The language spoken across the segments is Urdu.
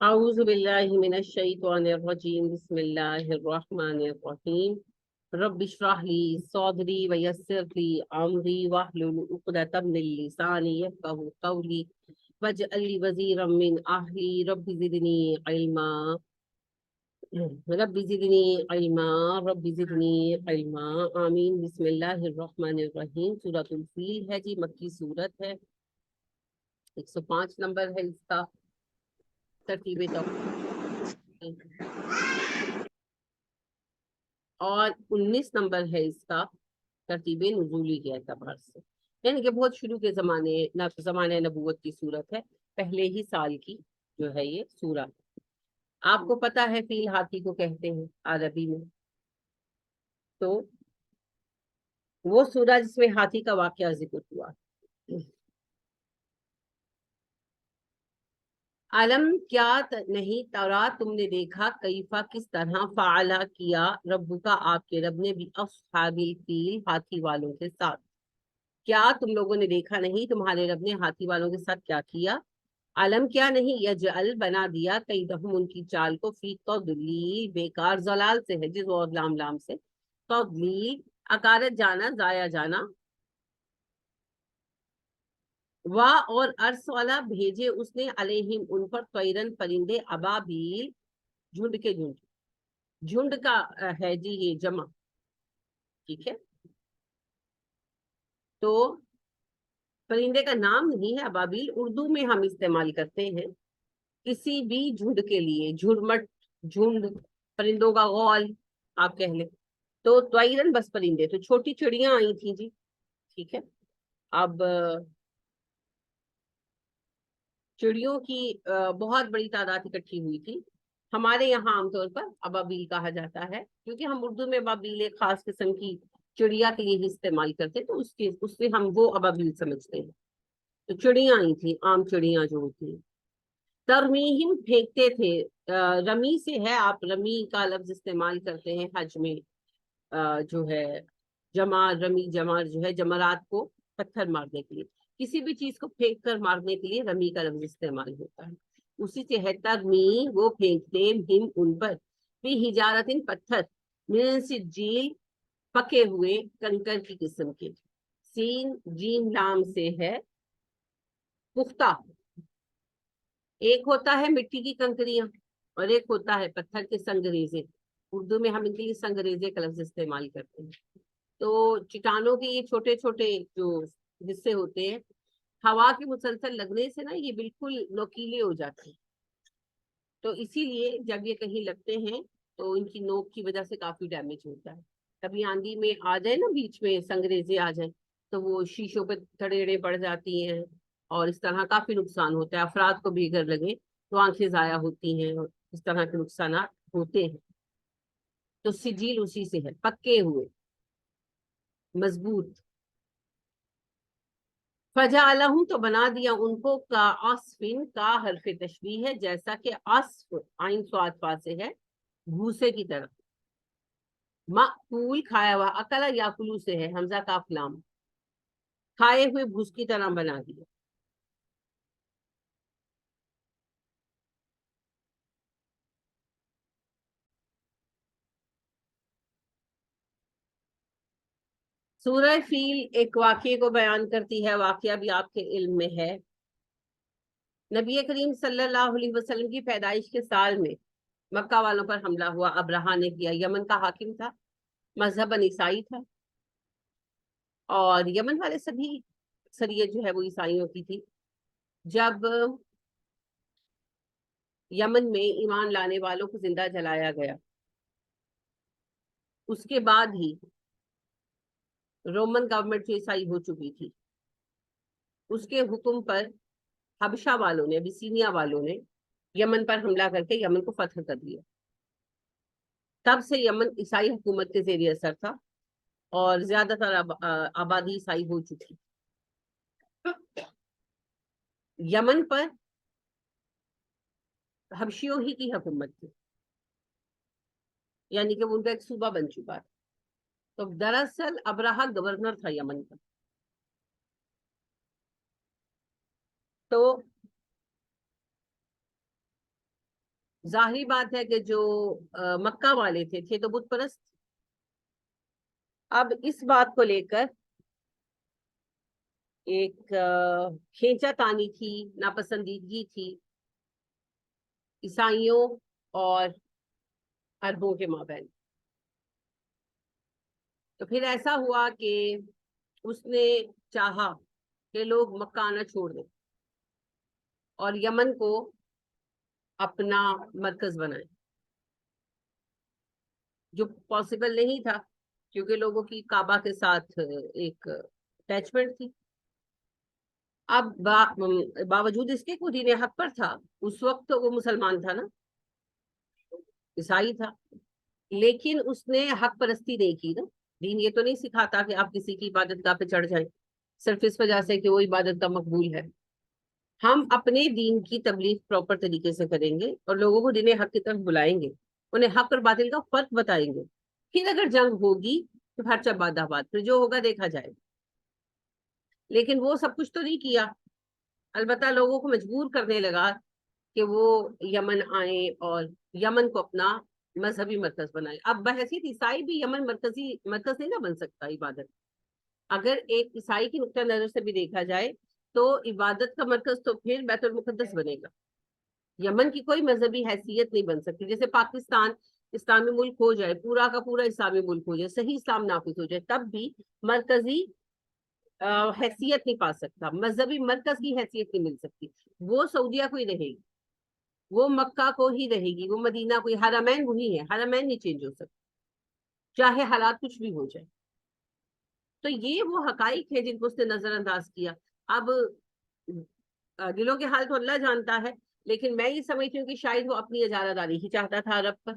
أعوذ بالله من الشيطان الرجيم بسم الله الرحمن الرحيم رب اشرح لي صدري ويسر لي أمري واحلل عقدة من لساني يفقهوا قولي واجعل لي وزيرا من أهلي رب زدني علما رب زدني علما رب زدني علما آمین بسم اللہ الرحمن الرحیم سورۃ الفیل ہے جی، مکی سورت ہے، 105 نمبر ہے اس کا ترتیب اور 19 نمبر ہے اس کا ترتیب نزولی کے اعتبار سے، یعنی کہ بہت شروع کے زمانے نبوت کی صورت ہے، پہلے ہی سال کی جو ہے یہ سورہ۔ آپ کو پتا ہے فیل ہاتھی کو کہتے ہیں عربی میں، تو وہ سورہ جس میں ہاتھی کا واقعہ ذکر ہوا۔ علم کیا نہیں ترا تم نے دیکھا، کیفا کس طرح، فعلا کیا، رب کا آپ کے رب نے بھی اصحاب الفیل ہاتھی والوں کے ساتھ۔ کیا تم لوگوں نے دیکھا نہیں تمہارے رب نے ہاتھی والوں کے ساتھ کیا کیا؟ علم کیا نہیں، یجعل بنا دیا، کیدہم ان کی چال کو، فی تضلیل بیکار، زلال سے ہے جس اور لام لام سے، تضلیل اکارت جانا، ضائع جانا، اور ارس والا بھیجے اس نے علیہم ان پر طیرن پرندے، ابابیل جھنڈ کے جھنڈ کا ہے جی یہ جمع، ٹھیک ہے، تو پرندے کا نام نہیں ہے ابابیل، اردو میں ہم استعمال کرتے ہیں کسی بھی جھنڈ کے لیے، جھرمٹ، جھنڈ، پرندوں کا غول آپ کہہ لیں، تو طیرن بس پرندے، تو چھوٹی چڑیاں آئی تھیں جی، ٹھیک ہے۔ اب چڑیوں کی بہت بڑی تعداد اکٹھی ہوئی تھی، ہمارے یہاں عام طور پر ابابیل کہا جاتا ہے، کیونکہ ہم اردو میں ابابیل ایک خاص قسم کی چڑیا کے لیے ہی استعمال کرتے ہیں، تو اس سے ہم وہ ابابیل سمجھتے ہیں۔ تو چڑیاں آئی تھیں، عام چڑیاں جو ہوتی ہیں، ترمیہم پھینکتے تھے، رمی سے ہے، آپ رمی کا لفظ استعمال کرتے ہیں حج میں، جو ہے جمار، رمی جمار جو ہے جمرات کو پتھر مارنے کے لیے، کسی بھی چیز کو پھینک کر مارنے کے لیے رمی کا لفظ استعمال ہوتا ہے، اسی سے ہے ترمی، وہ پھینکتے ہم ان پر، بھی حجارت پتھر، من سجیل پکے ہوئے کنکر کی قسم کے، سین جیم لام سے ہے پختہ، ایک ہوتا ہے مٹی کی کنکریاں اور ایک ہوتا ہے پتھر کے سنگریزے، اردو میں ہم ان کے لیے سنگریزے کا لفظ استعمال کرتے ہیں۔ تو چٹانوں کے یہ چھوٹے چھوٹے جو حصے ہوتے ہیں، ہوا کے مسلسل لگنے سے نا یہ بالکل نوکیلے ہو جاتے ہیں، تو اسی لیے جب یہ کہیں لگتے ہیں تو ان کی نوک کی وجہ سے کافی ڈیمیج ہوتا ہے، کبھی آندھی میں آ جائے نا، بیچ میں سنگریزے آ جائیں تو وہ شیشوں پہ تھڑیڑے پڑ جاتی ہیں، اور اس طرح کافی نقصان ہوتا ہے، افراد کو بھی اگر لگے تو آنکھیں ضائع ہوتی ہیں، اور اس طرح کے نقصانات ہوتے ہیں۔ تو سجیل اسی سے ہے، پکے ہوئے، مضبوط۔ فجعلہم تو بنا دیا ان کو، کا عصفن، کا حرف تشبیہ ہے، جیسا کہ عصف عین صاد فا سے ہے، بھوسے کی طرح، مأکول کھایا ہوا، اکلا یاکلو سے ہے، حمزہ کاف لام، کھائے ہوئے بھوس کی طرح بنا دیا۔ سورہ فیل ایک واقعے کو بیان کرتی ہے، واقعہ بھی آپ کے علم میں ہے، نبی کریم صلی اللہ علیہ وسلم کی پیدائش کے سال میں مکہ والوں پر حملہ ہوا، ابرہہ نے کیا، یمن کا حاکم تھا، مذہباً عیسائی تھا، اور یمن والے سبھی اکثریت جو ہے وہ عیسائیوں کی تھی۔ جب یمن میں ایمان لانے والوں کو زندہ جلایا گیا، اس کے بعد ہی رومن گورنمنٹ جو عیسائی ہو چکی تھی، اس کے حکم پر حبشہ والوں نے، ابسینیا والوں نے یمن پر حملہ کر کے یمن کو فتح کر دیا۔ تب سے یمن عیسائی حکومت کے زیر اثر تھا، اور زیادہ تر آبادی عیسائی ہو چکی۔ یمن پر حبشیوں ہی کی حکومت تھی، یعنی کہ وہ ان کا ایک صوبہ بن چکا تھا۔ تو دراصل ابرہہ گورنر تھا یمن کا۔ تو ظاہری بات ہے کہ جو مکہ والے تھے تو بت پرست. اب اس بات کو لے کر ایک کھینچا تانی تھی، ناپسندیدگی تھی عیسائیوں اور عربوں کے مابین. تو پھر ایسا ہوا کہ اس نے چاہا کہ لوگ مکہ آنا چھوڑ دیں اور یمن کو اپنا مرکز بنائیں، جو پاسبل نہیں تھا کیونکہ لوگوں کی کعبہ کے ساتھ ایک اٹیچمنٹ تھی. اب باوجود اس کے دین حق پر تھا. اس وقت تو وہ مسلمان تھا نا، عیسائی تھا، لیکن اس نے حق پرستی نہیں کی نا. دین یہ تو نہیں سکھاتا کہ آپ کسی کی عبادت گاہ پہ چڑھ جائیں صرف اس وجہ سے کہ وہ عبادت کا مقبول ہے. ہم اپنے دین کی تبلیغ پراپر طریقے سے کریں گے اور لوگوں کو دین حق کی طرف بلائیں گے، انہیں حق اور باطل کا فرق بتائیں گے. پھر اگر جنگ ہوگی تو ہر چب باد آباد، پھر جو ہوگا دیکھا جائے. لیکن وہ سب کچھ تو نہیں کیا، البتہ لوگوں کو مجبور کرنے لگا کہ وہ یمن آئیں اور یمن کو اپنا مذہبی مرکز بنائے. اب بحیثیت عیسائی بھی یمن مرکز نہیں نہ بن سکتا عبادت. اگر ایک عیسائی کی نقطہ نظر سے بھی دیکھا جائے تو عبادت کا مرکز تو پھر بیت المقدس بنے گا. یمن کی کوئی مذہبی حیثیت نہیں بن سکتی. جیسے پاکستان اسلامی ملک ہو جائے، پورا کا پورا اسلامی ملک ہو جائے، صحیح اسلام نافذ ہو جائے، تب بھی مرکزی حیثیت نہیں پا سکتا، مذہبی مرکز کی حیثیت نہیں مل سکتی. وہ سعودیہ کو ہی رہے گی، وہ مکہ کو ہی رہے گی، وہ مدینہ کو ہی. حرمین وہی ہے، حرمین نہیں چینج ہو سکتے چاہے حالات کچھ بھی ہو جائے. تو یہ وہ حقائق ہے جن کو اس نے نظر انداز کیا. اب دلوں کے حال تو اللہ جانتا ہے، لیکن میں یہ سمجھتی ہوں کہ شاید وہ اپنی اجارہ داری ہی چاہتا تھا عرب پر،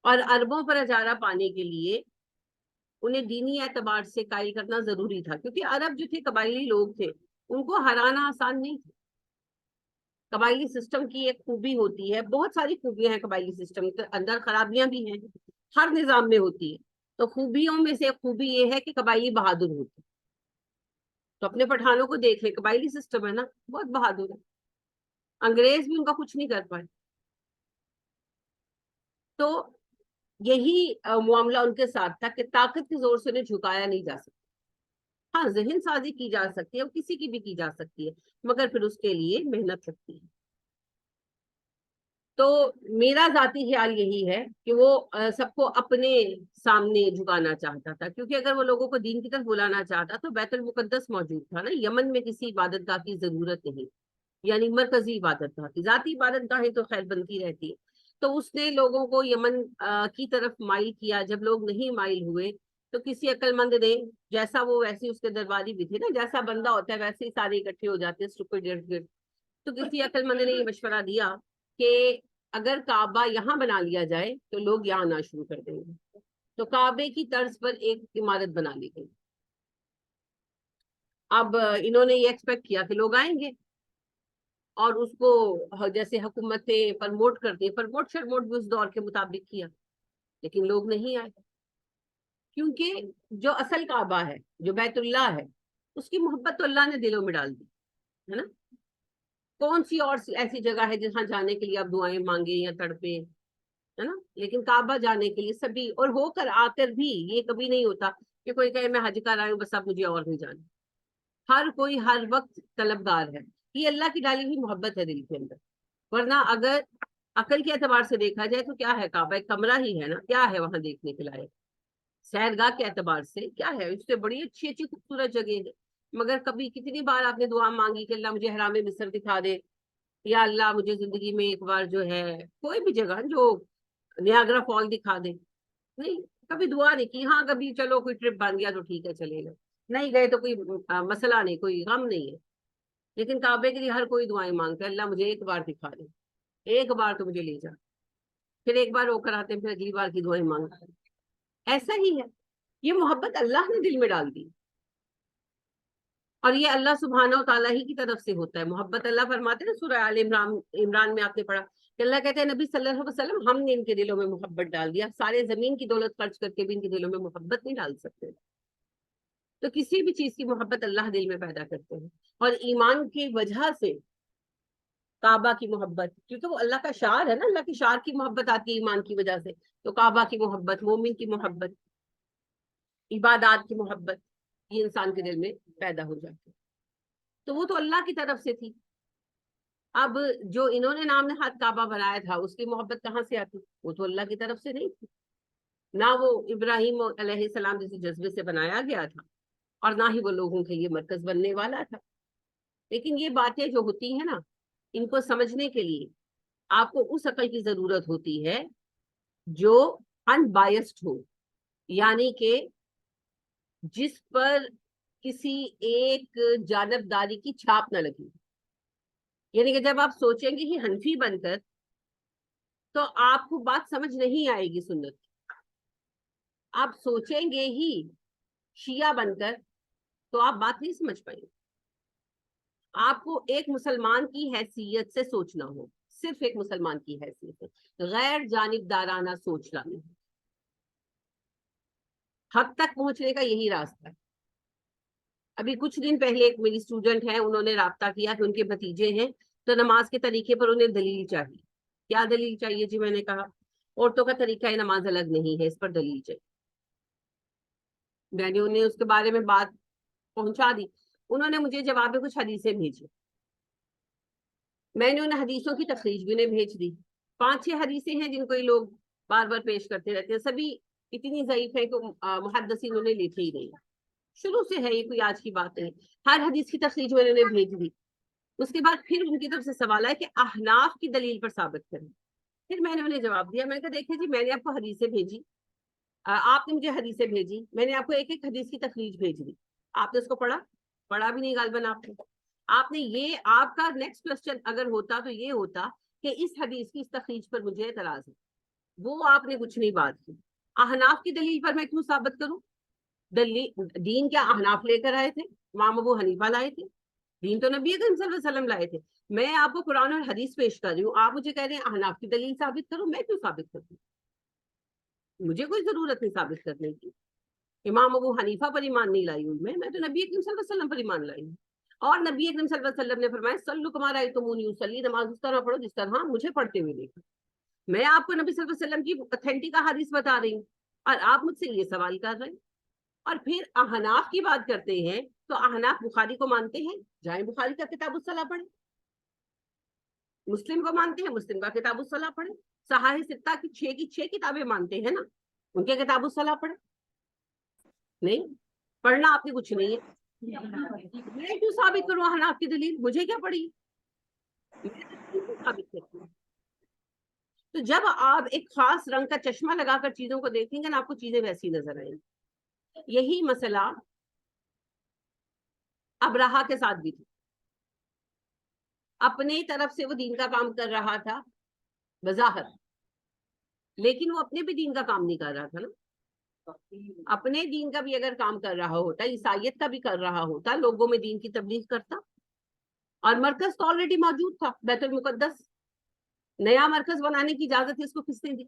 اور عربوں پر اجارہ پانے کے لیے انہیں دینی اعتبار سے قائل کرنا ضروری تھا، کیونکہ عرب جو تھے قبائلی لوگ تھے، ان کو ہرانا آسان نہیں تھا. قبائلی سسٹم کی ایک خوبی ہوتی ہے، بہت ساری خوبیاں ہیں قبائلی سسٹم کے اندر، خرابیاں بھی ہیں، ہر نظام میں ہوتی ہے. تو خوبیوں میں سے ایک خوبی یہ ہے کہ قبائلی بہادر ہوتے. تو اپنے پٹھانوں کو دیکھ لیں، قبائلی سسٹم ہے نا، بہت بہادر ہے، انگریز بھی ان کا کچھ نہیں کر پائے. تو یہی معاملہ ان کے ساتھ تھا کہ طاقت کے زور سے انہیں جھکایا نہیں جا سکتا. ہاں ذہن سازی کی جا سکتی ہے، اور کسی کی بھی کی جا سکتی ہے، مگر پھر اس کے لیے محنت لگتی ہے. تو میرا ذاتی خیال یہی ہے کہ وہ سب کو اپنے سامنے جھکانا چاہتا تھا، کیونکہ اگر وہ لوگوں کو دین کی طرف بلانا چاہتا تو بیت المقدس موجود تھا نا. یمن میں کسی عبادت گاہ کی ضرورت نہیں، یعنی مرکزی عبادت گاہ کی. ذاتی عبادت گاہیں تو خیر بنتی رہتی. تو اس نے لوگوں کو یمن کی طرف مائل کیا. جب لوگ نہیں مائل ہوئے تو کسی عقل مند نے، جیسا وہ ویسے اس کے درباری بھی تھے نا، جیسا بندہ ہوتا ہے ویسے ہی سارے اکٹھے ہو جاتے ہیں. تو کسی عقل مند نے یہ مشورہ دیا کہ اگر کعبہ یہاں بنا لیا جائے تو لوگ یہاں آنا شروع کر دیں گے. تو کعبے کی طرز پر ایک عمارت بنا لی گئی. اب انہوں نے یہ ایکسپیکٹ کیا کہ لوگ آئیں گے اور اس کو جیسے حکومتیں پرموٹ کرتی ہیں، پرموٹ شرموٹ بھی اس دور کے مطابق کیا، لیکن لوگ نہیں آئے. کیونکہ جو اصل کعبہ ہے، جو بیت اللہ ہے، اس کی محبت تو اللہ نے دلوں میں ڈال دی ہے نا. کون سی اور ایسی جگہ ہے جہاں جانے کے لیے آپ دعائیں مانگے یا تڑپے، ہے نا. لیکن کعبہ جانے کے لیے سبھی، اور ہو کر آ کر بھی یہ کبھی نہیں ہوتا کہ کوئی کہے میں حج کر آئی ہوں بس اب مجھے اور نہیں جانا. ہر کوئی ہر وقت طلبگار ہے. یہ اللہ کی ڈالی ہوئی محبت ہے دل کے اندر. ورنہ اگر عقل کے اعتبار سے دیکھا جائے تو کیا ہے کعبہ؟ ایک کمرہ ہی ہے نا، کیا ہے وہاں دیکھنے کے لائق؟ سیرگاہ کے اعتبار سے کیا ہے؟ اس سے بڑی اچھی اچھی خوبصورت جگہ ہے. مگر کبھی کتنی بار آپ نے دعا مانگی کہ اللہ مجھے حرام مصر دکھا دے، یا اللہ مجھے زندگی میں ایک بار جو ہے کوئی بھی جگہ جو نیاگرا فال دکھا دے. نہیں، کبھی دعا نہیں کی. ہاں کبھی چلو کوئی ٹرپ بن گیا تو ٹھیک ہے چلے گئے، نہیں گئے تو کوئی مسئلہ نہیں، کوئی غم نہیں ہے. لیکن کعبے کے لیے ہر کوئی دعائیں مانگتا ہے، اللہ مجھے ایک بار دکھا دے، ایک بار تو مجھے لے جا. پھر ایک بار ہو کر آتے ہیں، پھر اگلی بار کی دعائیں مانگتے ہیں. ایسا ہی ہے، یہ محبت اللہ نے دل میں ڈال دی، اور یہ اللہ سبحانہ و تعالیٰ ہی کی طرف سے ہوتا ہے. محبت اللہ فرماتے ہیں نا سورہ آل عمران میں آپ نے پڑھا کہ اللہ کہتے ہیں نبی صلی اللہ علیہ وسلم ہم نے ان کے دلوں میں محبت ڈال دیا. سارے زمین کی دولت خرچ کر کے بھی ان کے دلوں میں محبت نہیں ڈال سکتے. تو کسی بھی چیز کی محبت اللہ دل میں پیدا کرتے ہیں، اور ایمان کی وجہ سے کعبہ کی محبت، کیونکہ وہ اللہ کا شعار ہے نا، اللہ کے شعار کی محبت آتی ہے ایمان کی وجہ سے، تو کعبہ کی محبت، مومن کی محبت، عبادات کی محبت، یہ انسان کے دل میں پیدا ہو جاتی ہے۔ تو وہ تو اللہ کی طرف سے تھی۔ اب جو انہوں نے نام نہاد کعبہ بنایا تھا، اس کی محبت کہاں سے آتی؟ وہ تو اللہ کی طرف سے نہیں تھی، نہ وہ ابراہیم علیہ السلام جیسے جذبے سے بنایا گیا تھا، اور نہ ہی وہ لوگوں کے یہ مرکز بننے والا تھا۔ لیکن یہ باتیں جو ہوتی ہیں نا، ان کو سمجھنے کے لیے آپ کو اس عقل کی ضرورت ہوتی ہے جو ان بائسڈ ہو، یعنی کہ جس پر کسی ایک جانبداری کی چھاپ نہ لگی۔ یعنی کہ جب آپ سوچیں گے ہی حنفی بن کر، تو آپ کو بات سمجھ نہیں آئے گی سنت کی۔ آپ سوچیں گے ہی شیعہ بن کر، تو آپ بات نہیں سمجھ پائیں گے۔ آپ کو ایک مسلمان کی حیثیت سے سوچنا ہو، صرف ایک مسلمان کی حیثیت سے، غیر جانبدارانہ سوچ لانا۔ حق تک پہنچنے کا یہی راستہ ہے۔ ابھی کچھ دن پہلے ایک میری اسٹوڈنٹ ہے، انہوں نے رابطہ کیا کہ ان کے بھتیجے ہیں، تو نماز کے طریقے پر انہیں دلیل چاہیے۔ کیا دلیل چاہیے جی؟ میں نے کہا عورتوں کا طریقہ نماز الگ نہیں ہے، اس پر دلیل چاہیے۔ میں نے انہیں اس کے بارے میں بات پہنچا دی، انہوں نے مجھے جواب میں کچھ حدیثیں بھیجی، میں نے انہیں حدیثوں کی تخریج بھی انہیں بھیج دی۔ 5-6 حدیثیں ہیں جن کو یہ لوگ بار بار پیش کرتے رہتے ہیں، سبھی اتنی ضعیف ہیں کہ محدثین انہیں لیتے ہی نہیں۔ شروع سے ہے، یہ کوئی آج کی بات نہیں۔ ہر حدیث کی تخریج میں نے انہیں بھیج دی۔ اس کے بعد پھر ان کی طرف سے سوال ہے کہ احناف کی دلیل پر ثابت کریں۔ پھر میں نے انہیں جواب دیا، میں نے کہا دیکھیں جی، میں نے آپ کو حدیثیں بھیجی، آپ نے مجھے حدیثیں بھیجی، میں نے آپ کو ایک ایک حدیث کی تخریج بھیج دی، آپ نے اس کو پڑھا بھی نہیں غالباً آپ نے یہ، آپ کا نیکسٹ کوسچن اگر ہوتا تو یہ ہوتا کہ اس حدیث کی اس تخریج پر مجھے اعتراض ہے، وہ آپ نے کچھ نہیں بات کی۔ احناف کی دلیل پر میں کیوں ثابت کروں؟ دین کیا احناف لے کر آئے تھے؟ امام ابو حنیفہ لائے تھے؟ دین تو نبی اکرم صلی اللہ علیہ وسلم لائے تھے۔ میں آپ کو قرآن اور حدیث پیش کر رہی ہوں، آپ مجھے کہہ رہے ہیں احناف کی دلیل ثابت کروں، میں کیوں ثابت کروں؟ مجھے کوئی ضرورت نہیں ثابت کرنے کی۔ امام ابو حنیفہ پر ایمان نہیں لائی ہوں میں تو نبی اکرم صلی اللہ علیہ وسلم پر ایمان لائی ہوں۔ اور نبی اکرم صلی اللہ علیہ وسلم نے فرمایا صلو کما رأیتمونی اصلی، نماز اس طرح پڑھو جس طرح مجھے پڑھتے ہوئے دیکھا۔ میں آپ کو نبی صلی اللہ علیہ وسلم کی اتھینٹک حدیث بتا رہی ہوں، اور آپ مجھ سے یہ سوال کر رہے ہیں۔ اور پھر احناف کی بات کرتے ہیں تو احناف بخاری کو مانتے ہیں، جائیں بخاری کا کتاب الصلاۃ پڑھیں۔ مسلم کو مانتے ہیں، مسلم کا کتاب الصلاۃ پڑھیں۔ صحاح ستہ کی 6 کتابیں مانتے ہیں نا، ان کے کتاب الصلاۃ پڑھیں۔ نہیں پڑھنا آپ نے کچھ نہیں ہے، میں کیوں ثابت کروں احناف کی دلیل؟ مجھے کیا پڑھی؟ ثابت کرتی ہوں۔ تو جب آپ ایک خاص رنگ کا چشمہ لگا کر چیزوں کو دیکھیں گے نا، آپ کو چیزیں ویسی نظر آئیں گی۔ یہی مسئلہ ابراہا کے ساتھ بھی تھی، اپنے طرف سے وہ دین کا کام کر رہا تھا بظاہر، لیکن وہ اپنے بھی دین کا کام نہیں کر رہا تھا نا۔ اپنے دین کا بھی اگر کام کر رہا ہوتا، عیسائیت کا بھی کر رہا ہوتا، لوگوں میں دین کی تبلیغ کرتا، اور مرکز تو آلریڈی موجود تھا بیت المقدس۔ نیا مرکز بنانے کی اجازت اس کو کس نے دی؟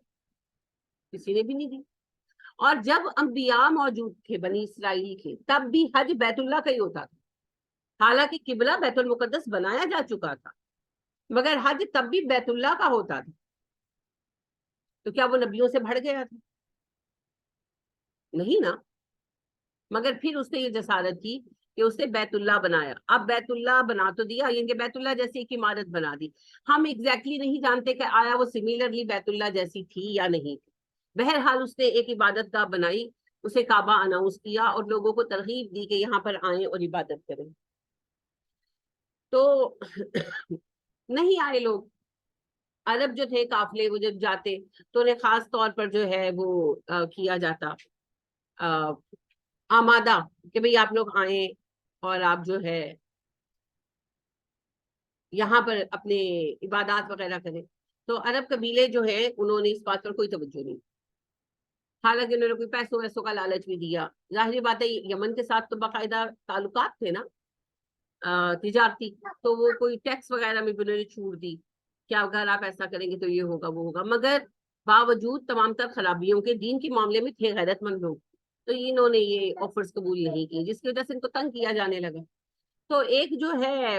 کسی نے بھی نہیں دی۔ اور جب انبیاء موجود تھے بنی اسرائیل کے، تب بھی حج بیت اللہ کا ہی ہوتا تھا، حالانکہ قبلہ بیت المقدس بنایا جا چکا تھا، مگر حج تب بھی بیت اللہ کا ہوتا تھا۔ تو کیا وہ نبیوں سے بڑھ گیا تھا؟ نہیں نا۔ مگر پھر اس نے یہ جسارت کی کہ اس نے بیت اللہ بنایا۔ اب بیت اللہ بنا تو دیا، یعنی کہ بیت اللہ جیسی ایک عمارت بنا دی۔ ہم ایگزیکٹلی نہیں جانتے کہ آیا وہ سملرلی بیت اللہ جیسی تھی یا نہیں تھی۔ بہرحال اس نے ایک عبادت گاہ بنائی، اسے کعبہ اناؤنس کیا اور لوگوں کو ترغیب دی کہ یہاں پر آئیں اور عبادت کریں۔ تو نہیں آئے لوگ، عرب جو تھے قافلے، وہ جب جاتے تو انہیں خاص طور پر جو ہے وہ کیا جاتا آمادہ کہ بھئی آپ لوگ آئیں اور آپ جو ہے یہاں پر اپنے عبادات وغیرہ کریں۔ تو عرب قبیلے جو ہیں انہوں نے اس بات پر کوئی توجہ نہیں، حالانکہ انہوں نے کوئی پیسوں ویسوں کا لالچ بھی دیا۔ ظاہری بات ہے یمن کے ساتھ تو باقاعدہ تعلقات تھے نا تجارتی، تو وہ کوئی ٹیکس وغیرہ میں بھی انہوں نے چھوٹ دی کہ اگر آپ ایسا کریں گے تو یہ ہوگا وہ ہوگا۔ مگر باوجود تمام تر خرابیوں کے دین کے معاملے میں تھے غیرت مند لوگ، تو انہوں نے یہ آفرز قبول نہیں کی، جس کی وجہ سے ان کو تنگ کیا جانے لگا۔ تو ایک جو ہے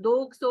200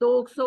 200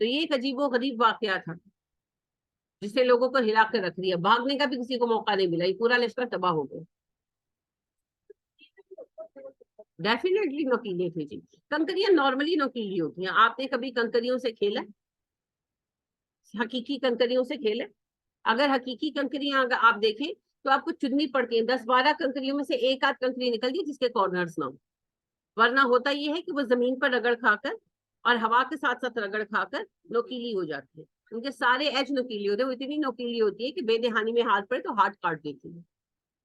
تو یہ ایک عجیب و غریب واقعہ تھا جس نے لوگوں کو ہلا کر رکھ دیا، بھاگنے کا بھی کسی کو موقع نہیں ملا، یہ پورا لشکر تباہ ہو گیا۔ ڈیفینیٹلی نوکیلے تھے جی، کنکریاں نارملی نوکیلی ہوتی ہیں، آپ نے کبھی کنکریوں سے کھیلا؟ حقیقی کنکریوں سے کھیلے؟ اگر حقیقی کنکریاں اگر آپ دیکھیں تو آپ کو چننی پڑتی ہیں، 10-12 کنکریوں میں سے ایک آدھ کنکری نکلتی ہے جس کے کارنرز نہ ہو، ورنہ ہوتا یہ ہے کہ وہ زمین پر رگڑ کھا کر اور ہوا کے ساتھ ساتھ رگڑ کھا کر نوکیلی ہو جاتی ہے، ان کے سارے ایج نوکیلی ہوتے ہیں، وہ اتنی نوکیلی ہوتی ہے کہ بے دہانی میں ہاتھ پڑے تو ہاتھ کاٹ دیتی ہے۔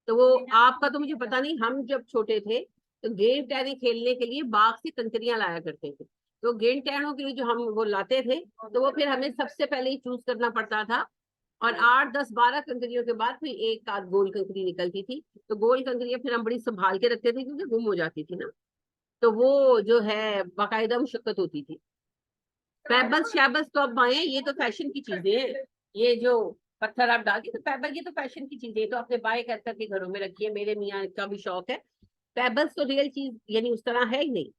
تو وہ آپ کا تو مجھے پتا نہیں، ہم جب چھوٹے تھے تو گیند ٹہنے کھیلنے کے لیے باغ سے کنکریاں لایا کرتے تھے، تو گیند ٹہنوں کے لیے جو ہم وہ لاتے تھے تو وہ پھر ہمیں سب سے پہلے ہی چوز کرنا پڑتا تھا، اور 8-10-12 کنکریوں کے بعد پھر ایک آدھ گول کنکری نکلتی تھی، تو گول کنکریاں پھر ہم بڑی سنبھال کے رکھتے تھے کیونکہ گم ہو جاتی تھی نا، تو وہ جو ہے باقاعدہ مشقت ہوتی تھی۔ پیبلز شیبلز تو اب آئے ہیں، یہ تو فیشن کی چیزیں ہیں، یہ جو پتھر آپ ڈال کے تو پیبل، یہ تو فیشن کی چیزیں، تو اپنے بائے کر کے گھروں میں رکھیے، میرے میاں کا بھی شوق ہے۔ پیبلز تو ریئل چیز یعنی اس طرح ہے ہی نہیں،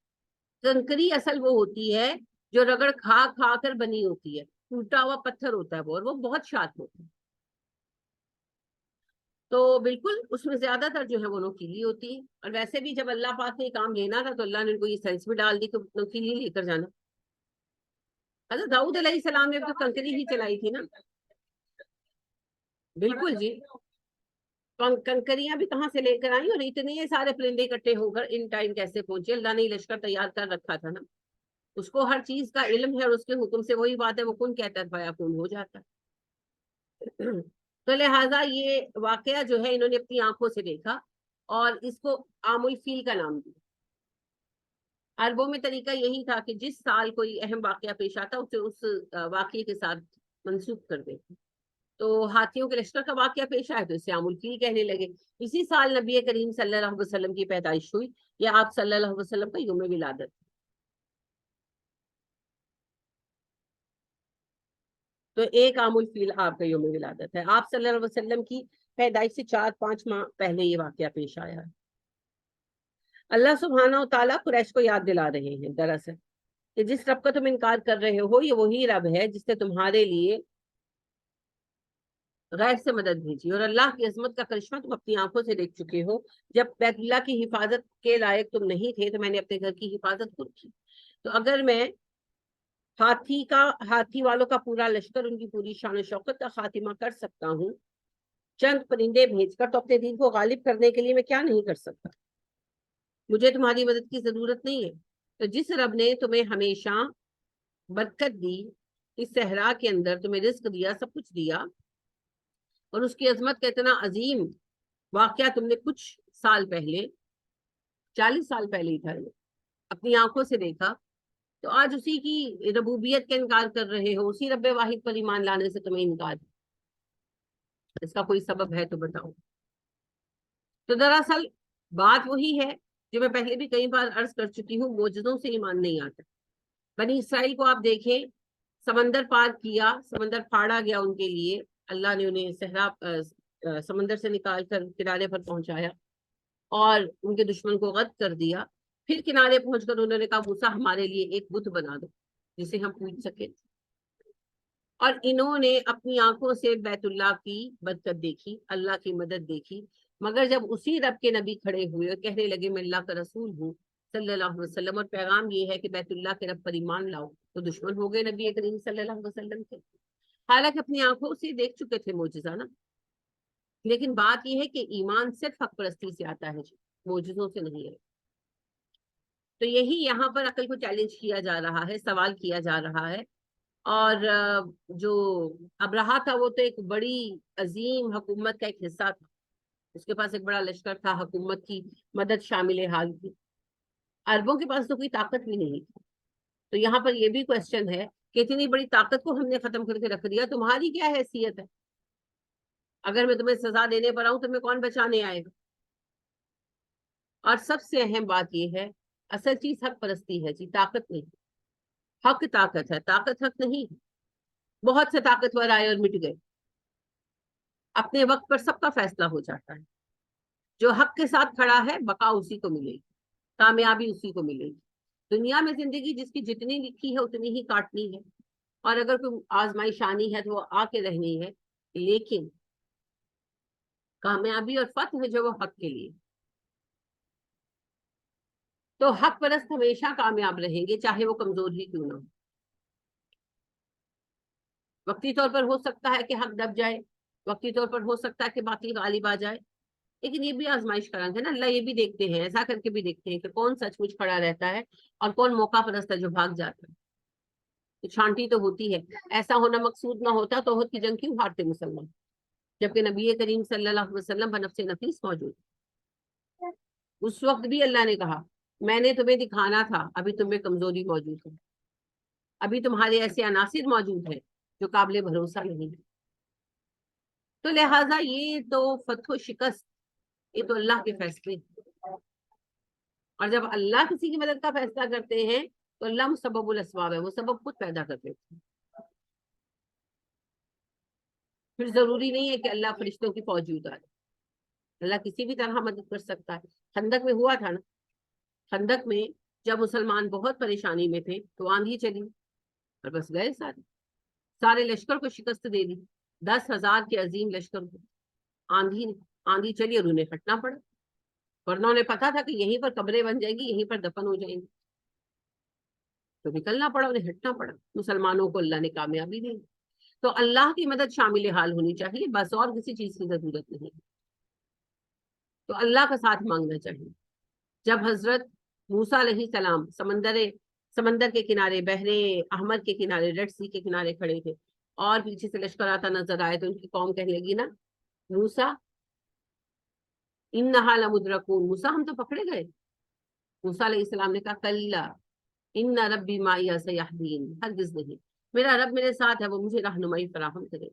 کنکری اصل وہ ہوتی ہے جو رگڑ کھا کھا کر بنی ہوتی ہے، ٹوٹا ہوا پتھر ہوتا ہے وہ، اور وہ بہت شارپ ہوتا ہے، تو بالکل اس میں زیادہ تر جو ہے وہ نوکیلی ہوتی ہے۔ اور ویسے بھی جب اللہ پاک نے کام لینا تھا تو اللہ نے ان کو یہ سینس بھی ڈال دی کہ نوکیلی لے کر جانا۔ حضرت داؤد علیہ السلام نے تو کنکری ہی چلائی تھی نا، بالکل جی، کنکریاں بھی کہاں سے لے کر آئی، اور اتنے سارے پرندے اکٹھے ہو کر ان ٹائم کیسے پہنچے، اللہ نے لشکر تیار کر رکھا تھا نا، اس کو ہر چیز کا علم ہے، اور اس کے حکم سے وہی بات ہے، وہ کن کہتا ہے فیکون ہو جاتا ہے۔ تو لہٰذا یہ واقعہ جو ہے انہوں نے اپنی آنکھوں سے دیکھا اور اس کو عام الفیل کا نام دیا۔ عربوں میں طریقہ یہی تھا کہ جس سال کوئی اہم واقعہ پیش آتا اسے اس واقعے کے ساتھ منسوخ کر دیتے، تو ہاتھیوں کے لشکر کا واقعہ پیش آیا تو اسے عام الفیل کہنے لگے۔ اسی سال نبی کریم صلی اللہ علیہ وسلم کی پیدائش ہوئی، یا آپ صلی اللہ علیہ وسلم کا یوم ولادت، تو ایک عام الفیل آپ کا یوم ولادت ہے، آپ صلی اللہ علیہ وسلم کی پیدائش سے 4-5 ماہ پہلے یہ واقعہ پیش آیا ہے۔ اللہ سبحانہ و تعالیٰ قریش کو یاد دلا رہے ہیں دراصل کہ جس رب کا تم انکار کر رہے ہو یہ وہی رب ہے جس نے تمہارے لیے غیر سے مدد بھیجی، اور اللہ کی عظمت کا کرشمہ تم اپنی آنکھوں سے دیکھ چکے ہو۔ جب بیت اللہ کی حفاظت کے لائق تم نہیں تھے تو میں نے اپنے گھر کی حفاظت خود کی، تو اگر میں ہاتھی والوں کا پورا لشکر، ان کی پوری شان و شوکت کا خاتمہ کر سکتا ہوں چند پرندے بھیج کر، تو اپنے دین کو غالب کرنے کے لیے میں کیا نہیں کر سکتا؟ مجھے تمہاری مدد کی ضرورت نہیں ہے۔ تو جس رب نے تمہیں ہمیشہ برکت دی، اس صحرا کے اندر تمہیں رزق دیا، سب کچھ دیا، اور اس کی عظمت کا اتنا عظیم واقعہ تم نے کچھ سال پہلے، 40 سال پہلے ہی تھا، اپنی آنکھوں سے دیکھا، تو آج اسی کی ربوبیت کا انکار کر رہے ہو، اسی رب واحد پر ایمان لانے سے تمہیں انکار ہے، اس کا کوئی سبب ہے تو بتاؤ۔ تو دراصل بات وہی ہے جو میں پہلے بھی کئی بار عرض کر چکی ہوں، معجزوں سے ایمان نہیں آتا۔ بنی اسرائیل کو آپ دیکھیں، سمندر پار کیا، سمندر پھاڑا گیا ان کے لیے، اللہ نے انہیں صحرا سمندر سے نکال کر کنارے پر پہنچایا اور ان کے دشمن کو غرق کر دیا، پھر کنارے پہنچ کر انہوں نے کہا موسیٰ ہمارے لیے ایک بت بنا دو جسے ہم پوج سکیں، اور انہوں نے اپنی آنکھوں سے بیت اللہ کی برکت دیکھی، اللہ کی مدد دیکھی، مگر جب اسی رب کے نبی کھڑے ہوئے اور کہنے لگے میں اللہ کا رسول ہوں صلی اللہ علیہ وسلم، اور پیغام یہ ہے کہ بیت اللہ کے رب پر ایمان لاؤ، تو دشمن ہو گئے نبی کریم صلی اللہ علیہ وسلم کے، حالانکہ اپنی آنکھوں سے دیکھ چکے تھے معجزہ نا۔ لیکن بات یہ ہے کہ ایمان صرف حق پرستی سے آتا ہے، معجزوں سے نہیں ہے۔ تو یہی یہاں پر عقل کو چیلنج کیا جا رہا ہے، سوال کیا جا رہا ہے، اور جو ابرہہ تھا وہ تو ایک بڑی عظیم حکومت کا ایک حصہ تھا، اس کے پاس ایک بڑا لشکر تھا، حکومت کی مدد شامل حال تھی، عربوں کے پاس تو کوئی طاقت بھی نہیں تھی۔ تو یہاں پر یہ بھی کوشچن ہے کہ اتنی بڑی طاقت کو ہم نے ختم کر کے رکھ دیا، تمہاری کیا حیثیت ہے؟ اگر میں تمہیں سزا دینے پر آؤں تمہیں کون بچانے آئے گا؟ اور سب سے اہم بات یہ ہے، اصل چیز حق پرستی ہے جی، طاقت نہیں، حق طاقت ہے، طاقت حق نہیں۔ بہت سے طاقتور آئے اور مٹ گئے، اپنے وقت پر سب کا فیصلہ ہو جاتا ہے، جو حق کے ساتھ کھڑا ہے بقا اسی کو ملے گی، کامیابی اسی کو ملے گی۔ دنیا میں زندگی جس کی جتنی لکھی ہے اتنی ہی کاٹنی ہے، اور اگر کوئی آزمائش آنی ہے تو وہ آ کے رہنی ہے، لیکن کامیابی اور فتح ہے جو وہ حق کے لیے. تو حق پرست ہمیشہ کامیاب رہیں گے، چاہے وہ کمزور ہی کیوں نہ ہو. وقتی طور پر ہو سکتا ہے کہ حق دب جائے، وقتی طور پر ہو سکتا ہے کہ باطل غالب آ جائے، لیکن یہ بھی آزمائش کا رنگ ہے نا. اللہ یہ بھی دیکھتے ہیں، ایسا کر کے بھی دیکھتے ہیں کہ کون سچ مچ کھڑا رہتا ہے اور کون موقع پرست ہے جو بھاگ جاتا ہے. چھانٹی تو ہوتی ہے. ایسا ہونا مقصود نہ ہوتا تو احد کی جنگ کیوں ہارتے مسلمان، جبکہ نبی کریم صلی اللہ علیہ وسلم بنفس نفیس موجود. اس وقت بھی اللہ نے کہا میں نے تمہیں دکھانا تھا، ابھی تمہیں کمزوری موجود ہے، ابھی تمہارے ایسے عناصر موجود ہیں جو قابل بھروسہ نہیں ہے. تو لہٰذا یہ تو فتح و شکست یہ تو اللہ کے فیصلے ہیں. اور جب اللہ کسی کی مدد کا فیصلہ کرتے ہیں تو اللہ مسبب الاسباب ہے، وہ سبب خود پیدا کر دیتے ہیں. پھر ضروری نہیں ہے کہ اللہ فرشتوں کی فوج اتارے، اللہ کسی بھی طرح مدد کر سکتا ہے. خندق میں ہوا تھا نا، خندق میں جب مسلمان بہت پریشانی میں تھے تو آندھی چلی اور بس گئے سارے لشکر کو شکست دے دی. 10,000 کے عظیم لشکر کو آندھی چلی اور انہیں ہٹنا پڑا، ورنہ انہیں پتا تھا کہ یہیں پر قبریں بن جائیں گی، یہیں پر دفن ہو جائیں گی. تو نکلنا پڑا، انہیں ہٹنا پڑا. مسلمانوں کو اللہ نے کامیابی دی. تو اللہ کی مدد شامل حال ہونی چاہیے، بس اور کسی چیز کی ضرورت نہیں. تو اللہ کا ساتھ مانگنا چاہیے. جب حضرت موسیٰ علیہ السلام سمندر کے کنارے، بحر احمر کے کنارے، ریڈ سی کے کنارے کھڑے تھے اور پیچھے سے لشکر آتا نظر آئے تو ان کی قوم کہنے لگی نا موسیٰ انہا لمدرکون، موسیٰ ہم تو پکڑے گئے. موسیٰ علیہ السلام نے کہا کلا ان ربی معی سیہدین، ہرگز نہیں، میرا رب میرے ساتھ ہے، وہ مجھے رہنمائی فراہم کرے.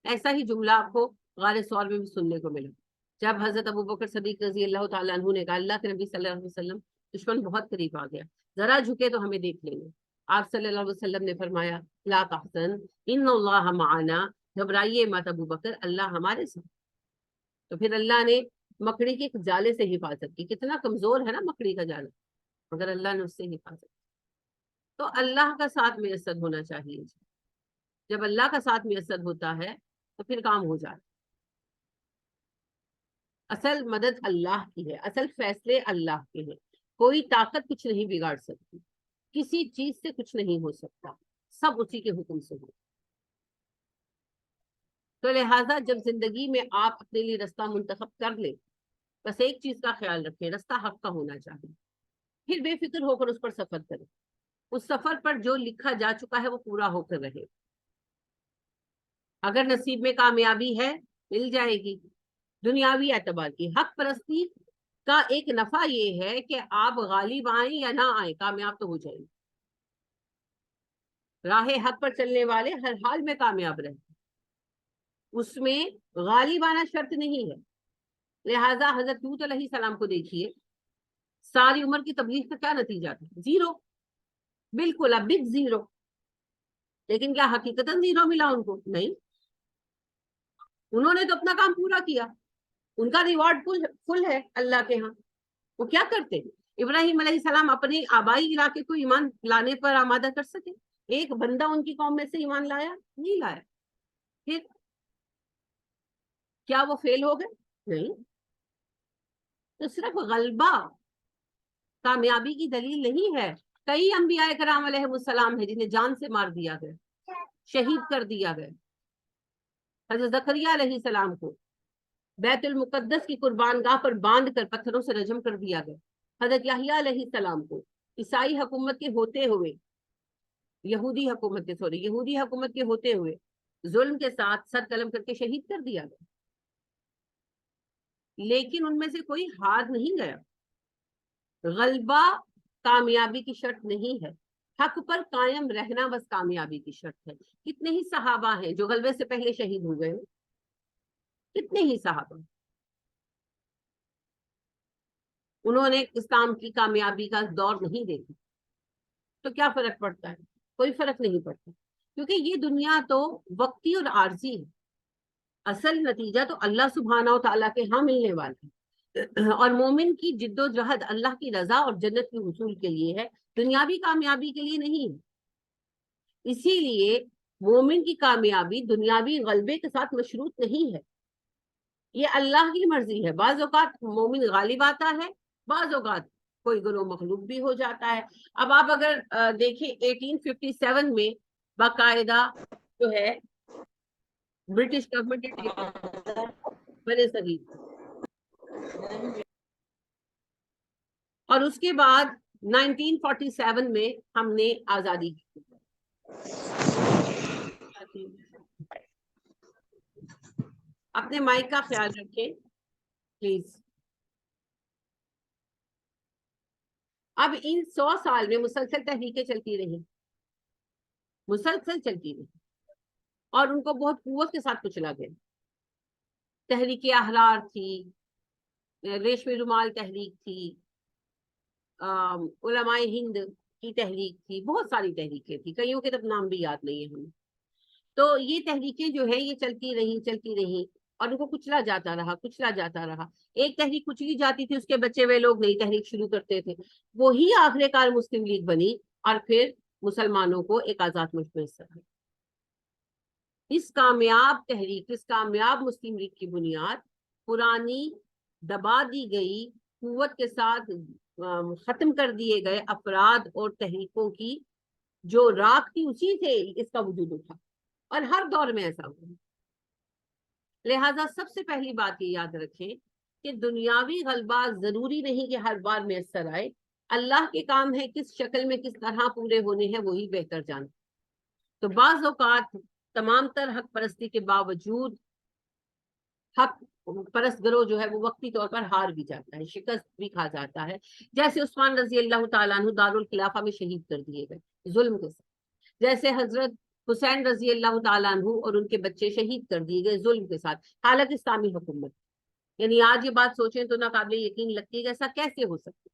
ایسا ہی جملہ آپ کو غار ثور میں بھی سننے کو ملا، جب حضرت ابوبکر صدیق رضی اللہ تعالیٰ عنہ نے کہا اللہ کے نبی صلی اللہ علیہ وسلم دشمن بہت قریب آ گیا، ذرا جھکے تو ہمیں دیکھ لیں گے. آپ صلی اللہ علیہ وسلم نے فرمایا لا تحزن ان اللہ معنا، گھبرائیے مت ابوبکر، اللہ ہمارے ساتھ. تو پھر اللہ نے مکڑی کے جالے سے حفاظت کی. کتنا کمزور ہے نا مکڑی کا جالا، مگر اللہ نے اس سے حفاظت کی. تو اللہ کا ساتھ میسر ہونا چاہیے. جب اللہ کا ساتھ میسر ہوتا ہے تو پھر کام ہو جاتا. اصل مدد اللہ کی ہے، اصل فیصلے اللہ کے ہیں. کوئی طاقت کچھ نہیں بگاڑ سکتی، کسی چیز سے کچھ نہیں ہو سکتا، سب اسی کے حکم سے ہو. تو لہٰذا جب زندگی میں آپ اپنے لیے رستہ منتخب کر لیں، بس ایک چیز کا خیال رکھیں، رستہ حق کا ہونا چاہیے. پھر بے فکر ہو کر اس پر سفر کریں. اس سفر پر جو لکھا جا چکا ہے وہ پورا ہو کر رہے. اگر نصیب میں کامیابی ہے مل جائے گی. دنیاوی اعتبار کی حق پرستی کا ایک نفع یہ ہے کہ آپ غالب آئیں یا نہ آئیں، کامیاب تو ہو جائیں. راہ حق پر چلنے والے ہر حال میں کامیاب رہتے، اس میں غالب آنا شرط نہیں ہے. لہٰذا حضرت لوط علیہ السلام کو دیکھیے، ساری عمر کی تبلیغ کا کیا نتیجہ تھا؟ زیرو، بالکل اب بگ زیرو. لیکن کیا حقیقتاً زیرو ملا ان کو؟ نہیں، انہوں نے تو اپنا کام پورا کیا، ان کا ریوارڈ فل ہے اللہ کے ہاں. وہ کیا کرتے ہیں؟ ابراہیم علیہ السلام اپنے آبائی علاقے کو ایمان لانے پر آمادہ کر سکے؟ ایک بندہ ان کی قوم میں سے ایمان لایا؟ نہیں لایا. پھر کیا وہ فیل ہو گئے؟ نہیں. تو صرف غلبہ کامیابی کی دلیل نہیں ہے. کئی انبیاء کرام علیہ السلام ہیں جنہیں جان سے مار دیا گیا، شہید کر دیا گیا. حضرت زکریا علیہ السلام کو بیت المقدس کی قربان گاہ پر باندھ کر پتھروں سے رجم کر دیا گیا. حضرت یحییٰ علیہ السلام کو عیسائی حکومت کے ہوتے ہوئے یہودی حکومت کے ہوتے ہوئے ظلم کے ساتھ سر قلم کر کے شہید کر دیا گیا. لیکن ان میں سے کوئی ہار نہیں گیا. غلبہ کامیابی کی شرط نہیں ہے، حق پر قائم رہنا بس کامیابی کی شرط ہے. کتنے ہی صحابہ ہیں جو غلبے سے پہلے شہید ہو گئے، کتنے ہی صحابہ. انہوں نے اسلام کی کامیابی کا دور نہیں دیکھا. تو کیا فرق پڑتا ہے؟ کوئی فرق نہیں پڑتا، کیونکہ یہ دنیا تو وقتی اور عارضی ہے. اصل نتیجہ تو اللہ سبحانہ و تعالیٰ کے ہاں ملنے والا ہے. اور مومن کی جد و جہد اللہ کی رضا اور جنت کے حصول کے لیے ہے، دنیاوی کامیابی کے لیے نہیں ہے. اسی لیے مومن کی کامیابی دنیاوی غلبے کے ساتھ مشروط نہیں ہے، یہ اللہ کی مرضی ہے۔ بعض اوقات مومن غالب آتا ہے، بعض اوقات کوئی گروہ مغلوب بھی ہو جاتا ہے۔ اب آپ اگر دیکھیں 1857 میں باقاعدہ جو ہے برٹش گورنمنٹ نے بڑے صغیر، اور اس کے بعد 1947 میں ہم نے آزادی کی۔ اپنے مائک کا خیال رکھیں پلیز۔ اب ان 100 سال میں مسلسل تحریکیں چلتی رہی، مسلسل چلتی رہی، اور ان کو بہت قوت کے ساتھ کچلا گیا۔ تحریک احرار تھی، ریشمی رومال تحریک تھی، علماء ہند کی تحریک تھی، بہت ساری تحریکیں تھی، کئیوں کے تب نام بھی یاد نہیں ہے ہمیں۔ تو یہ تحریکیں جو ہے یہ چلتی رہی، اور ان کو کچلا جاتا رہا۔ ایک تحریک کچلی جاتی تھی، اس کے بچے ہوئے لوگ نئی تحریک شروع کرتے تھے، وہی آخر کار مسلم لیگ بنی، اور پھر مسلمانوں کو ایک آزاد ملک میں حصہ ہے۔ اس کامیاب تحریک، اس کامیاب مسلم لیگ کی بنیاد پرانی دبا دی گئی قوت کے ساتھ ختم کر دیے گئے افراد اور تحریکوں کی جو راکھ تھی، اسی سے اس کا وجود اٹھا، اور ہر دور میں ایسا ہوا۔ لہذا سب سے پہلی بات یہ یاد رکھیں کہ دنیاوی غلبہ ضروری نہیں کہ ہر بار میسر آئے، اللہ کے کام ہے کس شکل میں کس طرح پورے ہونے ہیں وہی بہتر جانتا۔ تو بعض اوقات تمام تر حق پرستی کے باوجود حق پرست گروہ جو ہے وہ وقتی طور پر ہار بھی جاتا ہے، شکست بھی کھا جاتا ہے، جیسے عثمان رضی اللہ تعالیٰ عنہ دارالخلافہ میں شہید کر دیے گئے ظلم کے ساتھ، جیسے حضرت حسین رضی اللہ تعالیٰ عنہ اور ان کے بچے شہید کر دیے گئے ظلم کے ساتھ، حالانکہ اسلامی حکومت۔ یعنی آج یہ بات سوچیں تو ناقابل یقین لگتی ہے کہ ایسا کیسے ہو سکتا،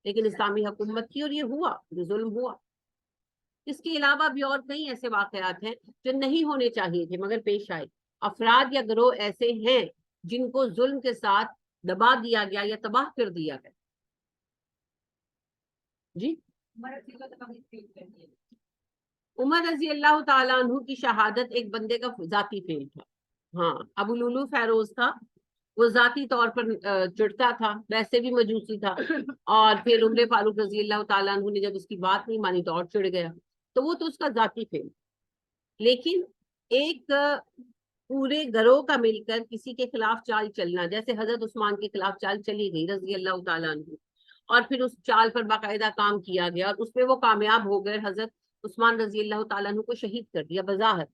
لیکن اسلامی حکومت تھی اور یہ ہوا، یہ ظلم ہوا۔ اس کے علاوہ بھی اور کئی ایسے واقعات ہیں جو نہیں ہونے چاہیے تھے مگر پیش آئے۔ افراد یا گروہ ایسے ہیں جن کو ظلم کے ساتھ دبا دیا گیا یا تباہ کر دیا گیا۔ جی عمر رضی اللہ تعالیٰ عنہ کی شہادت ایک بندے کا ذاتی فعل تھا۔ ہاں، ابو لولو فیروز تھا، وہ ذاتی طور پر چڑھتا تھا، ویسے بھی مجوسی تھا، اور پھر عمر فاروق رضی اللہ تعالیٰ عنہ نے جب اس کی بات نہیں مانی تو اور چڑھ گیا، تو وہ تو اس کا ذاتی فعل۔ لیکن ایک پورے گروہ کا مل کر کسی کے خلاف چال چلنا، جیسے حضرت عثمان کے خلاف چال چلی گئی رضی اللہ تعالیٰ عنہ، اور پھر اس چال پر باقاعدہ کام کیا گیا اور اس میں وہ کامیاب ہو گئے، حضرت عثمان رضی اللہ تعالیٰ عنہ کو شہید کر دیا بظاہر،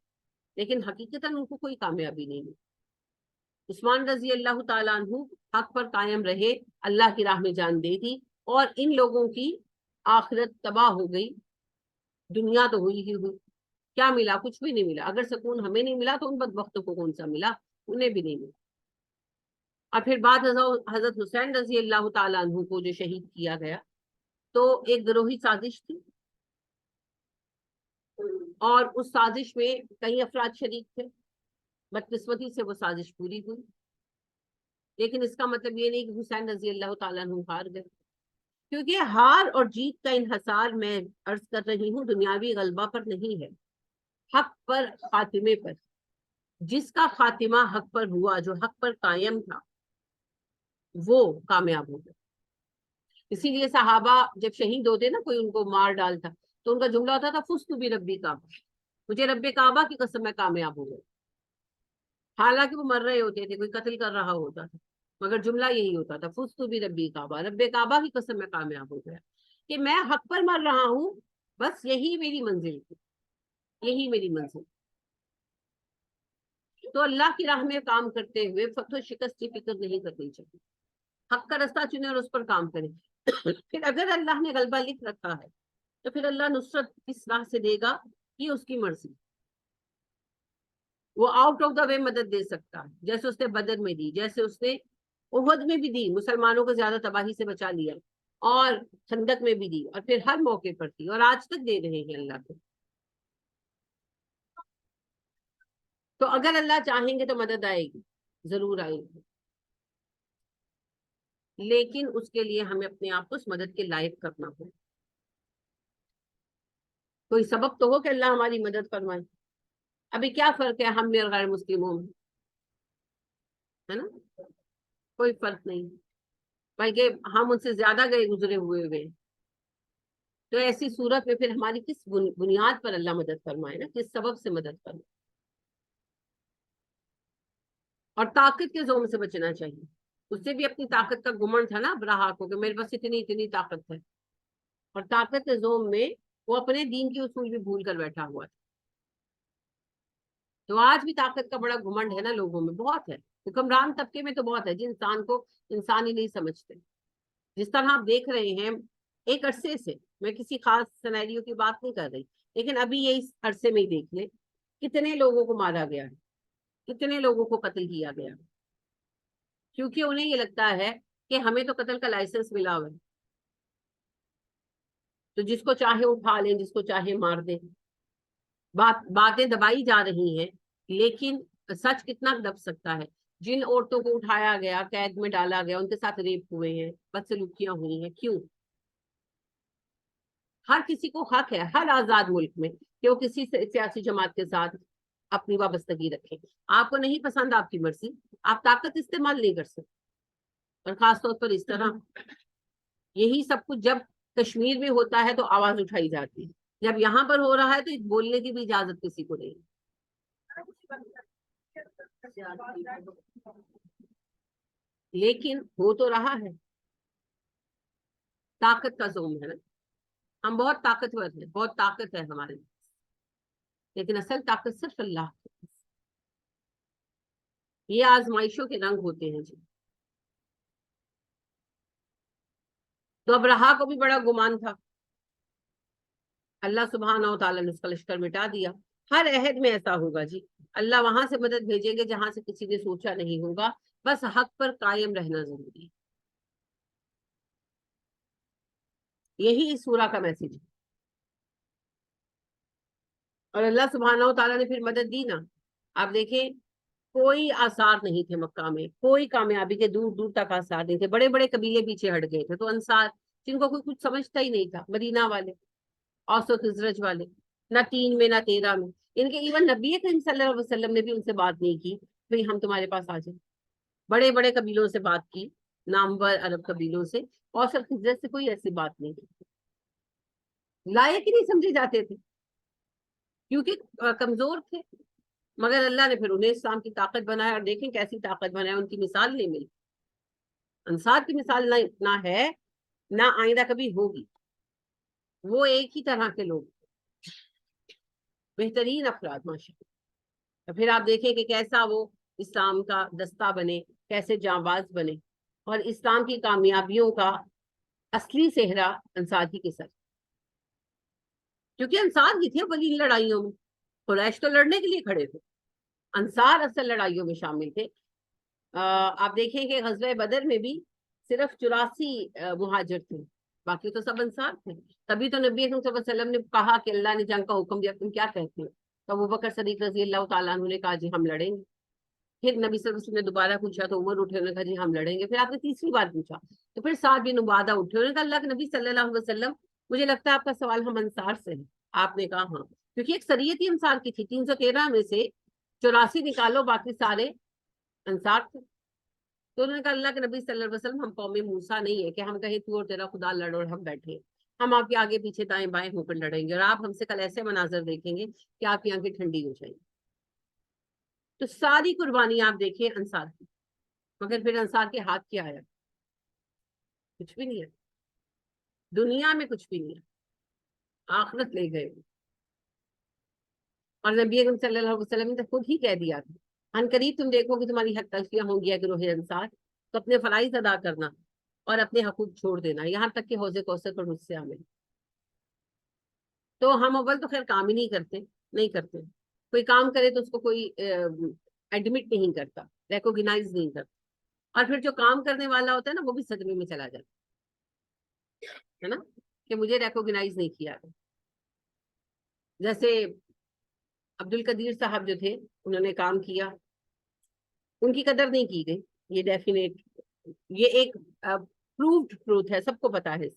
لیکن حقیقتاً ان کو کوئی کامیابی نہیں ملی۔ عثمان رضی اللہ تعالیٰ عنہ حق پر قائم رہے، اللہ کی راہ میں جان دے دی، اور ان لوگوں کی آخرت تباہ ہو گئی، دنیا تو ہوئی ہی ہوئی، کیا ملا؟ کچھ بھی نہیں ملا۔ اگر سکون ہمیں نہیں ملا تو ان بدبختوں کو کون سا ملا؟ انہیں بھی نہیں ملا۔ اور پھر بعد حضرت حسین رضی اللہ تعالیٰ عنہ کو جو شہید کیا گیا، تو ایک گروہی سازش تھی، اور اس سازش میں کئی افراد شریک تھے، بدقسمتی سے وہ سازش پوری ہوئی، لیکن اس کا مطلب یہ نہیں کہ حسین رضی اللہ تعالیٰ عنہ ہار گئے، کیونکہ ہار اور جیت کا انحصار میں عرض کر رہی ہوں دنیاوی غلبہ پر نہیں ہے، حق پر، خاتمے پر۔ جس کا خاتمہ حق پر ہوا، جو حق پر قائم تھا، وہ کامیاب ہو گیا۔ اسی لیے صحابہ جب شہید ہوتے نا، کوئی ان کو مار ڈالتا تو ان کا جملہ ہوتا تھا فزت بربی کعبہ، مجھے رب کعبہ کی قسم میں کامیاب ہو گئے۔ حالانکہ وہ مر رہے ہوتے تھے، کوئی قتل کر رہا ہوتا تھا، مگر جملہ یہی ہوتا تھا فزت بربی کعبہ، رب کعبہ کی قسم میں کامیاب ہو گیا، کہ میں حق پر مر رہا ہوں، بس یہی میری منزل تھی، یہی میری منزل۔ تو اللہ کی راہ میں کام کرتے ہوئے فتح و شکست کی فکر نہیں کرنی چاہیے، حق کا رستہ چنے اور اس پر کام کریں۔ پھر اگر اللہ نے غلبہ لکھ رکھا ہے تو پھر اللہ نصرت کس راہ سے دے گا یہ اس کی مرضی، وہ آؤٹ آف دا وے مدد دے سکتا ہے، جیسے اس نے بدر میں دی، جیسے اس نے احد میں بھی دی، مسلمانوں کو زیادہ تباہی سے بچا لیا، اور خندق میں بھی دی، اور پھر ہر موقع پر دی، اور آج تک دے رہے ہیں اللہ کو۔ تو اگر اللہ چاہیں گے تو مدد آئے گی، ضرور آئے گی، لیکن اس کے لیے ہمیں اپنے آپ کو اس مدد کے لائق کرنا ہوگا۔ کوئی سبب تو ہو کہ اللہ ہماری مدد فرمائے. ابھی کیا فرق ہے ہم میں اور غیر مسلموں میں؟ ہے نا, کوئی فرق نہیں, بلکہ ہم ان سے زیادہ گئے گزرے ہوئے. تو ایسی صورت میں پھر ہماری کس بنیاد پر اللہ مدد فرمائے نا, کس سبب سے مدد فرمائے. اور طاقت کے زوم سے بچنا چاہیے. اس سے بھی اپنی طاقت کا گمنڈ تھا نا ابرہا کو, کہ میرے پاس اتنی طاقت ہے, اور طاقت کے زوم میں وہ اپنے دین کی اصول بھی بھول کر بیٹھا ہوا تھا. تو آج بھی طاقت کا بڑا گھمنڈ ہے نا لوگوں میں, بہت ہے. حکمران طبقے میں تو بہت ہے, جن انسان کو انسان ہی نہیں سمجھتے. جس طرح آپ دیکھ رہے ہیں ایک عرصے سے, میں کسی خاص سینیریو کی بات نہیں کر رہی, لیکن ابھی یہ اس عرصے میں ہی دیکھ لیں کتنے لوگوں کو مارا گیا ہے, کتنے لوگوں کو قتل کیا گیا, کیونکہ انہیں یہ لگتا ہے کہ ہمیں تو قتل کا لائسنس ملا ہوا ہے, تو جس کو چاہے اٹھا لیں, جس کو چاہے مار دیں. باتیں دبائی جا رہی ہیں, لیکن سچ کتنا دب سکتا ہے. جن عورتوں کو اٹھایا گیا, قید میں ڈالا گیا, ان کے ساتھ ریپ ہوئے ہیں, بدسلوکیاں ہوئی ہیں, کیوں؟ ہر کسی کو حق ہے ہر آزاد ملک میں کہ وہ کسی سیاسی جماعت کے ساتھ اپنی وابستگی رکھے. آپ کو نہیں پسند, آپ کی مرضی, آپ طاقت استعمال نہیں کر سکتے. اور خاص طور پر اس طرح یہی سب کچھ جب کشمیر میں ہوتا ہے تو آواز اٹھائی جاتی ہے, جب یہاں پر ہو رہا ہے تو بولنے کی بھی اجازت کسی کو نہیں. لیکن ہو تو رہا ہے, طاقت کا زوم ہے نا. ہم بہت طاقتور ہیں, بہت طاقت ہے ہمارے, لیکن اصل طاقت صرف اللہ کی. یہ آزمائشوں کے رنگ ہوتے ہیں جی. تو ابرہا کو بھی بڑا گمان تھا, اللہ سبحانہ و تعالیٰ نے اس کا لشکر مٹا دیا. ہر عہد میں ایسا ہوگا جی, اللہ وہاں سے مدد بھیجیں گے جہاں سے کسی نے سوچا نہیں ہوگا. بس حق پر قائم رہنا ضروری ہے. یہی اس سورہ کا میسج ہے. اور اللہ سبحانہ و تعالیٰ نے پھر مدد دی نا. آپ دیکھیں کوئی آثار نہیں تھے مکہ میں, کوئی کامیابی کے دور دور تک آثار نہیں تھے. بڑے بڑے قبیلے پیچھے ہٹ گئے تھے, تو انصار جن کو کوئی کچھ سمجھتا ہی نہیں تھا, مدینہ والے, اوس و خزرج والے, نہ 3 میں نہ 13 میں. ان کے ایون نبی کریم صلی اللہ علیہ وسلم نے بھی ان سے بات نہیں کی بھئی ہم تمہارے پاس آ جائیں. بڑے بڑے قبیلوں سے بات کی, نامور عرب قبیلوں سے, اوس اور خزرج سے کوئی ایسی بات نہیں کی. لائق ہی نہیں سمجھے جاتے تھے, کیونکہ کمزور تھے. مگر اللہ نے پھر انہیں اسلام کی طاقت بنایا, اور دیکھیں کیسی طاقت بنایا, ان کی مثال نہیں ملی. انصار کی مثال نہ ہے نہ آئندہ کبھی ہوگی. وہ ایک ہی طرح کے لوگ, بہترین افراد ماشاءاللہ. پھر آپ دیکھیں کہ کیسا وہ اسلام کا دستہ بنے, کیسے جانباز بنے, اور اسلام کی کامیابیوں کا اصلی صحرا انصار ہی کے سر, کیونکہ انصار ہی تھے بلی لڑائیوں میں. قریش تو لڑنے کے لیے کھڑے تھے, انصار اصل لڑائیوں میں شامل تھے. آپ دیکھیں کہ غزوہ بدر میں بھی صرف 84 مہاجر تھے, باقی تو سب انصار تھے. تبھی تو نبی صلی اللہ علیہ وسلم نے کہا کہ اللہ نے جنگ کا حکم دیا, تم کیا کہتے ہیں؟ تو ابوبکر صدیق رضی اللہ تعالیٰ عنہ نے کہا جی ہم لڑیں گے. پھر نبی صلی اللہ علیہ وسلم نے دوبارہ پوچھا تو عمر اٹھے, انہوں نے کہا جی ہم لڑیں گے. پھر آپ نے تیسری بار پوچھا تو پھر سعد بن عبادہ اٹھے, انہوں نے کہا اللہ کے نبی صلی اللہ علیہ وسلم مجھے لگتا ہے آپ کا سوال ہم انصار سے ہے. آپ نے کہا ہاں, کیونکہ ایک سریت ہی انصار کی تھی, 313 میں سے 84 نکالو, باقی سارے انصار تھے. تو انہوں نے کہا اللہ کے نبی صلی اللہ علیہ وسلم ہم قوم موسیٰ نہیں ہے کہ ہم کہیں تو اور تیرا خدا لڑ اور ہم بیٹھے, ہم آپ کے آگے پیچھے دائیں بائیں ہو کر لڑیں گے, اور آپ ہم سے کل ایسے مناظر دیکھیں گے کہ آپ کی آنکھیں ٹھنڈی ہو جائیں گی. تو ساری قربانی آپ دیکھیں انصار کی, مگر پھر انصار کے ہاتھ کیا آیا؟ کچھ بھی نہیں ہے, دنیا میں کچھ بھی نہیں ہے, آخرت لے گئے. اور نبی اکرم صلی اللہ علیہ وسلم نے خود ہی کہہ دیا تھا, ان قریب تم دیکھو کہ تمہاری حق تلفیاں ہوں گی گروہ انصار, تو اپنے فرائض ادا کرنا اور اپنے حقوق چھوڑ دینا, یہاں تک کہ حوض کوثر پر مجھ سے عامل. تو ہم اول تو خیر کام ہی نہیں کرتے. کوئی کام کرے تو اس کو کوئی ایڈمٹ نہیں کرتا, ریکوگنائز نہیں کرتا, اور پھر جو کام کرنے والا ہوتا ہے نا وہ بھی صدمے میں چلا جاتا ہے نا, کہ مجھے ریکوگنائز نہیں کیا. جیسے عبد القدیر صاحب جو تھے, انہوں نے کام کیا, ان کی قدر نہیں کی گئی. یہ ڈیفینیٹ, یہ ایک پروفڈ ٹروتھ ہے, سب کو پتا ہے.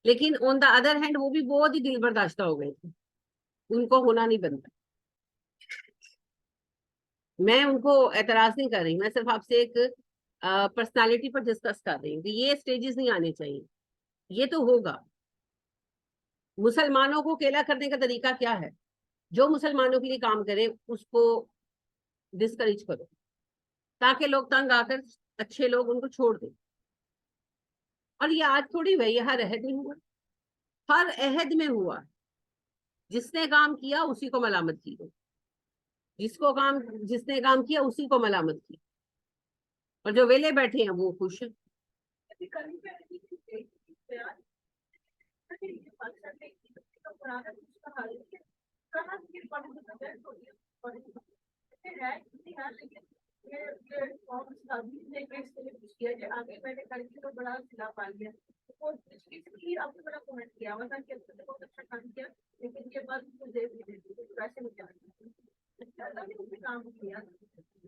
لیکن آن دا ادر ہینڈ وہ بھی بہت ہی دل برداشتہ ہو گئے تھے، ان کو ہونا نہیں بنتا. میں ان کو اعتراض نہیں کر رہی، میں صرف آپ سے ایک پرسنالٹی پر ڈسکس کر رہی ہوں کہ یہ اسٹیجز نہیں آنے چاہیے. یہ تو ہوگا. مسلمانوں کو اکیلا کرنے کا طریقہ کیا ہے؟ جو مسلمانوں کے لیے کام کرے اس کو ڈسکریج کرو، تاکہ لوگ تنگ آ کر اچھے لوگ ان کو چھوڑ دیں. اور یہ آج تھوڑی ہوئی، یہ ہر عہد میں ہوا، ہر عہد میں ہوا. جس نے کام کیا اسی کو ملامت کی گئی، جس نے کام کیا اسی کو ملامت کی، اور جو ویلے بیٹھے ہیں وہ خوش ہیں.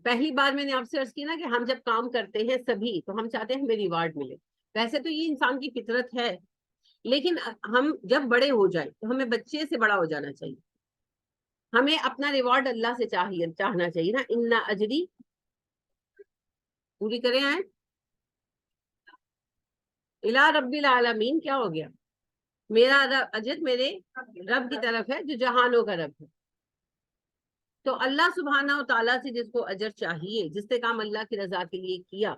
پہلی بار میں نے آپ سے عرض کی نا کہ ہم جب کام کرتے ہیں سبھی تو ہم چاہتے ہیں ہمیں ریوارڈ ملے. ویسے تو یہ انسان کی فطرت ہے، لیکن ہم جب بڑے ہو جائیں تو ہمیں بچے سے بڑا ہو جانا چاہیے. ہمیں اپنا ریوارڈ اللہ سے چاہنا چاہیے نا. ان اجری پوری کریں آئے الہ رب العالمین. کیا ہو گیا؟ میرا اجر میرے رب کی طرف ہے جو جہانوں کا رب ہے. تو اللہ سبحانہ و تعالیٰ سے جس کو اجر چاہیے، جس نے کام اللہ کی رضا کے لیے کیا،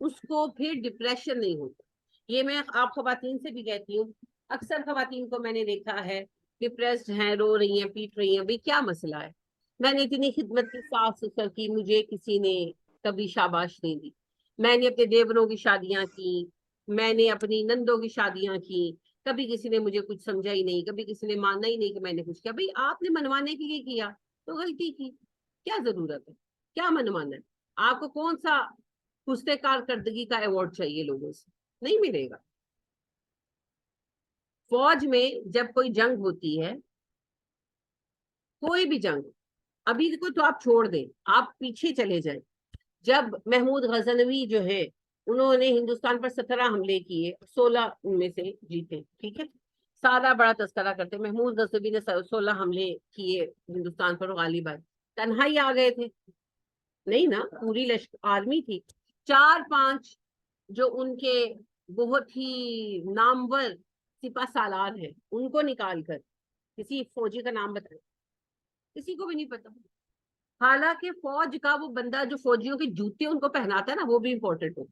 اس کو پھر ڈپریشن نہیں ہوتا. یہ میں آپ خواتین سے بھی کہتی ہوں، اکثر خواتین کو میں نے دیکھا ہے ڈپریسڈ ہیں، رو رہی ہیں، پیٹ رہی ہیں. بھئی کیا مسئلہ ہے؟ میں نے اتنی خدمت کی، ساس سسر کی، مجھے کسی نے کبھی شاباش نہیں دی. میں نے اپنے دیوروں کی شادیاں کی، میں نے اپنی نندوں کی شادیاں کی، کبھی کسی نے مجھے کچھ سمجھا ہی نہیں، کبھی کسی نے مانا ہی نہیں کہ میں نے کچھ کیا. بھئی آپ نے منوانے کے لیے کیا تو غلطی کی، کیا ضرورت ہے؟ کیا منوانا ہے؟ آپ کو کون سا حسن کارکردگی کا ایوارڈ چاہیے لوگوں سے؟ نہیں ملے گا. فوج میں جب کوئی جنگ ہوتی ہے، کوئی بھی جنگ، ابھی کو تو آپ چھوڑ دیں، آپ پیچھے چلے جائیں. جب محمود غزنوی جو ہے، انہوں نے ہندوستان پر 17 حملے کیے، 16 ان میں سے جیتے. ٹھیک ہے، سادہ بڑا تذکرہ کرتے. محمود غزنوی نے 16 حملے کیے ہندوستان پر، غالب آئے. تنہائی آ گئے تھے؟ نہیں نا، پوری آرمی تھی. 4-5 جو ان کے بہت ہی نامور سپہ سالار ہیں، ان کو نکال کر کسی فوجی کا نام بتائیں، کسی کو بھی نہیں پتا. حالانکہ فوج کا وہ بندہ جو فوجیوں کے جوتے ان کو پہناتا ہے نا، وہ بھی امپورٹنٹ ہو،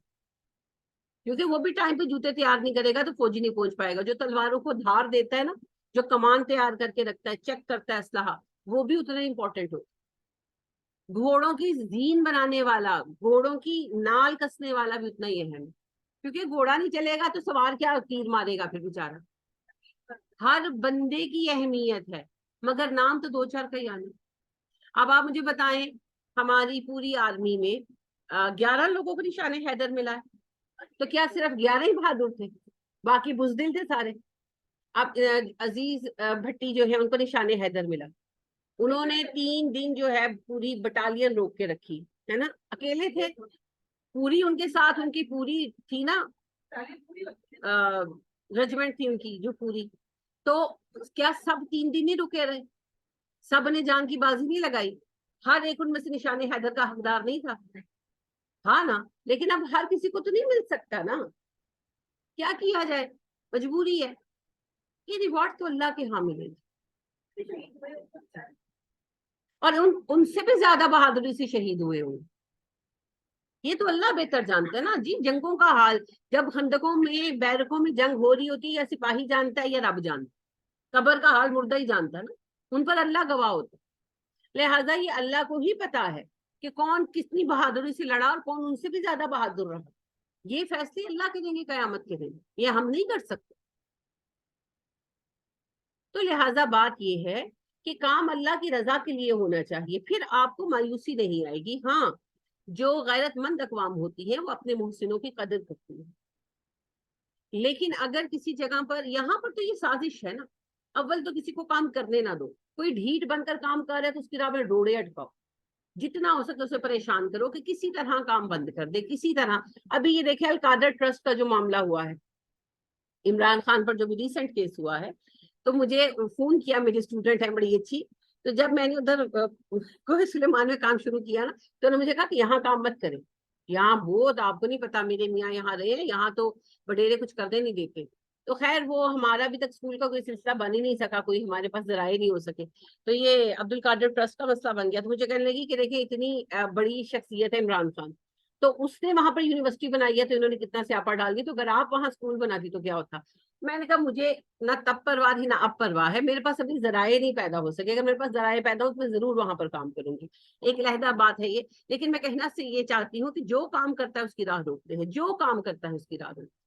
کیونکہ وہ بھی ٹائم پہ جوتے تیار نہیں کرے گا تو فوجی نہیں پہنچ پائے گا. جو تلواروں کو دھار دیتا ہے نا، جو کمان تیار کر کے رکھتا ہے، چیک کرتا ہے اسلحہ، وہ بھی اتنا امپورٹنٹ ہو. گھوڑوں کی زین بنانے والا، گھوڑوں کی نال کسنے والا بھی اتنا ہی اہم ہے، کیونکہ گھوڑا نہیں چلے گا تو سوار کیا تیر مارے گا پھر بیچارہ. ہر بندے کی اہمیت ہے، مگر نام تو 2-4 کا ہی آنا. اب آپ مجھے بتائیں، ہماری پوری آرمی میں 11 لوگوں کو نشان حیدر ملا ہے، تو کیا صرف 11 ہی بہادر تھے؟ باقی بزدل تھے سارے. اب عزیز بھٹی جو ہے، ان کو نشان حیدر ملا. انہوں نے 3 دن جو ہے پوری بٹالین روک کے رکھی ہے نا، اکیلے تھے. پوری ان کے ساتھ ان کی پوری تھی نا، رجمنٹ تھی ان کی جو پوری. تو کیا سب 3 دن ہی رکے رہے؟ سب نے جان کی بازی نہیں لگائی؟ ہر ایک ان میں سے نشان حیدر کا حقدار نہیں تھا؟ ہاں نا. لیکن اب ہر کسی کو تو نہیں مل سکتا نا، کیا کیا جائے، مجبوری ہے. یہ ریوارڈ تو اللہ کے ہاں ملے، اور ان سے بھی زیادہ بہادری سے شہید ہوئے ہوں. یہ تو اللہ بہتر جانتا ہے نا جی. جنگوں کا حال جب خندقوں میں، بیرکوں میں جنگ ہو رہی ہوتی ہے، یا سپاہی جانتا ہے یا رب جانتا ہے؟ قبر کا حال مردہ ہی جانتا ہے نا، ان پر اللہ گواہ ہوتا ہے. لہٰذا یہ اللہ کو ہی پتا ہے کہ کون کتنی بہادری سے لڑا اور کون ان سے بھی زیادہ بہادر رہا. یہ فیصلے اللہ کے دیں گے قیامت کے دن، یہ ہم نہیں کر سکتے. تو لہٰذا بات یہ ہے کہ کام اللہ کی رضا کے لیے ہونا چاہیے، پھر آپ کو مایوسی نہیں آئے گی. ہاں، جو غیرت مند اقوام ہوتی ہے وہ اپنے محسنوں کی قدر کرتی ہے. لیکن اگر کسی جگہ پر، یہاں پر تو یہ سازش ہے نا، اول تو کسی کو کام کرنے نہ دو. کوئی ڈھیٹ بن کر کام کر رہا ہے تو اس کی راہ میں ڈوڑے اٹکاؤ، جتنا ہو سکے اسے پریشان کرو کہ کسی طرح کام بند کر دے، کسی طرح. ابھی یہ دیکھیں القادر ٹرسٹ کا جو معاملہ ہوا ہے، عمران خان پر جو بھی ریسنٹ کیس ہوا ہے، تو مجھے فون کیا، میری اسٹوڈنٹ ہے بڑی اچھی، تو جب میں نے ادھر کوہ سلیمان میں کام شروع کیا نا، تو انہوں نے مجھے کہا کہ یہاں کام مت کریں، یہاں بہت، آپ کو نہیں پتا، میرے میاں یہاں رہے ہیں، یہاں تو وڈیرے کچھ کرنے نہیں دیتے۔ تو خیر وہ ہمارا ابھی تک اسکول کا کوئی سلسلہ بن ہی نہیں سکا، کوئی ہمارے پاس ذرائع نہیں ہو سکے، تو یہ عبد القادر ٹرسٹ کا مسئلہ بن گیا۔ تو مجھے کہنے لگی کہ دیکھیں اتنی بڑی شخصیت ہے عمران خان، تو اس نے وہاں پر یونیورسٹی بنائی ہے، تو انہوں نے کتنا سیاپا ڈال دی، تو اگر آپ وہاں اسکول بناتی تو کیا ہوتا۔ میں نے کہا مجھے نہ تب پرواہ تھی نہ اب پرواہ ہے، میرے پاس ابھی ذرائع نہیں پیدا ہو سکے، اگر میرے پاس ذرائع پیدا ہو تو میں ضرور وہاں پر کام کروں گی، ایک علیحدہ بات ہے یہ۔ لیکن میں کہنا سے یہ چاہتی ہوں کہ جو کام کرتا ہے اس کی راہ روکتے ہیں، جو کام کرتا ہے اس کی راہ روکتے ہیں،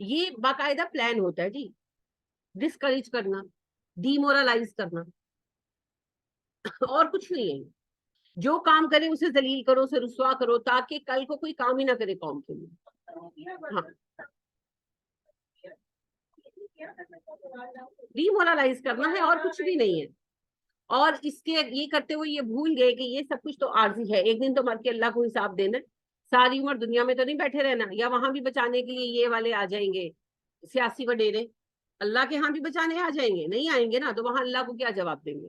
یہ باقاعدہ پلان ہوتا ہے جی، ڈسکریج کرنا، ڈی مورلائز کرنا، اور کچھ نہیں ہے۔ جو کام کرے اسے ذلیل کرو، اسے رسوا کرو، تاکہ کل کو کوئی کام ہی نہ کرے قوم کے لیے۔ ہاں، ڈی مورلائز کرنا ہے اور کچھ بھی نہیں ہے۔ اور اس کے یہ کرتے ہوئے یہ بھول گئے کہ یہ سب کچھ تو عارضی ہے، ایک دن تو مر کے اللہ کو حساب دینا، ساری عمر دنیا میں تو نہیں بیٹھے رہنا، یا وہاں بھی بچانے کے لیے یہ والے آ جائیں گے سیاسی وڈیرے، اللہ کے ہاں بھی بچانے آ جائیں گے، نہیں آئیں گے نا، تو وہاں اللہ کو کیا جواب دیں گے۔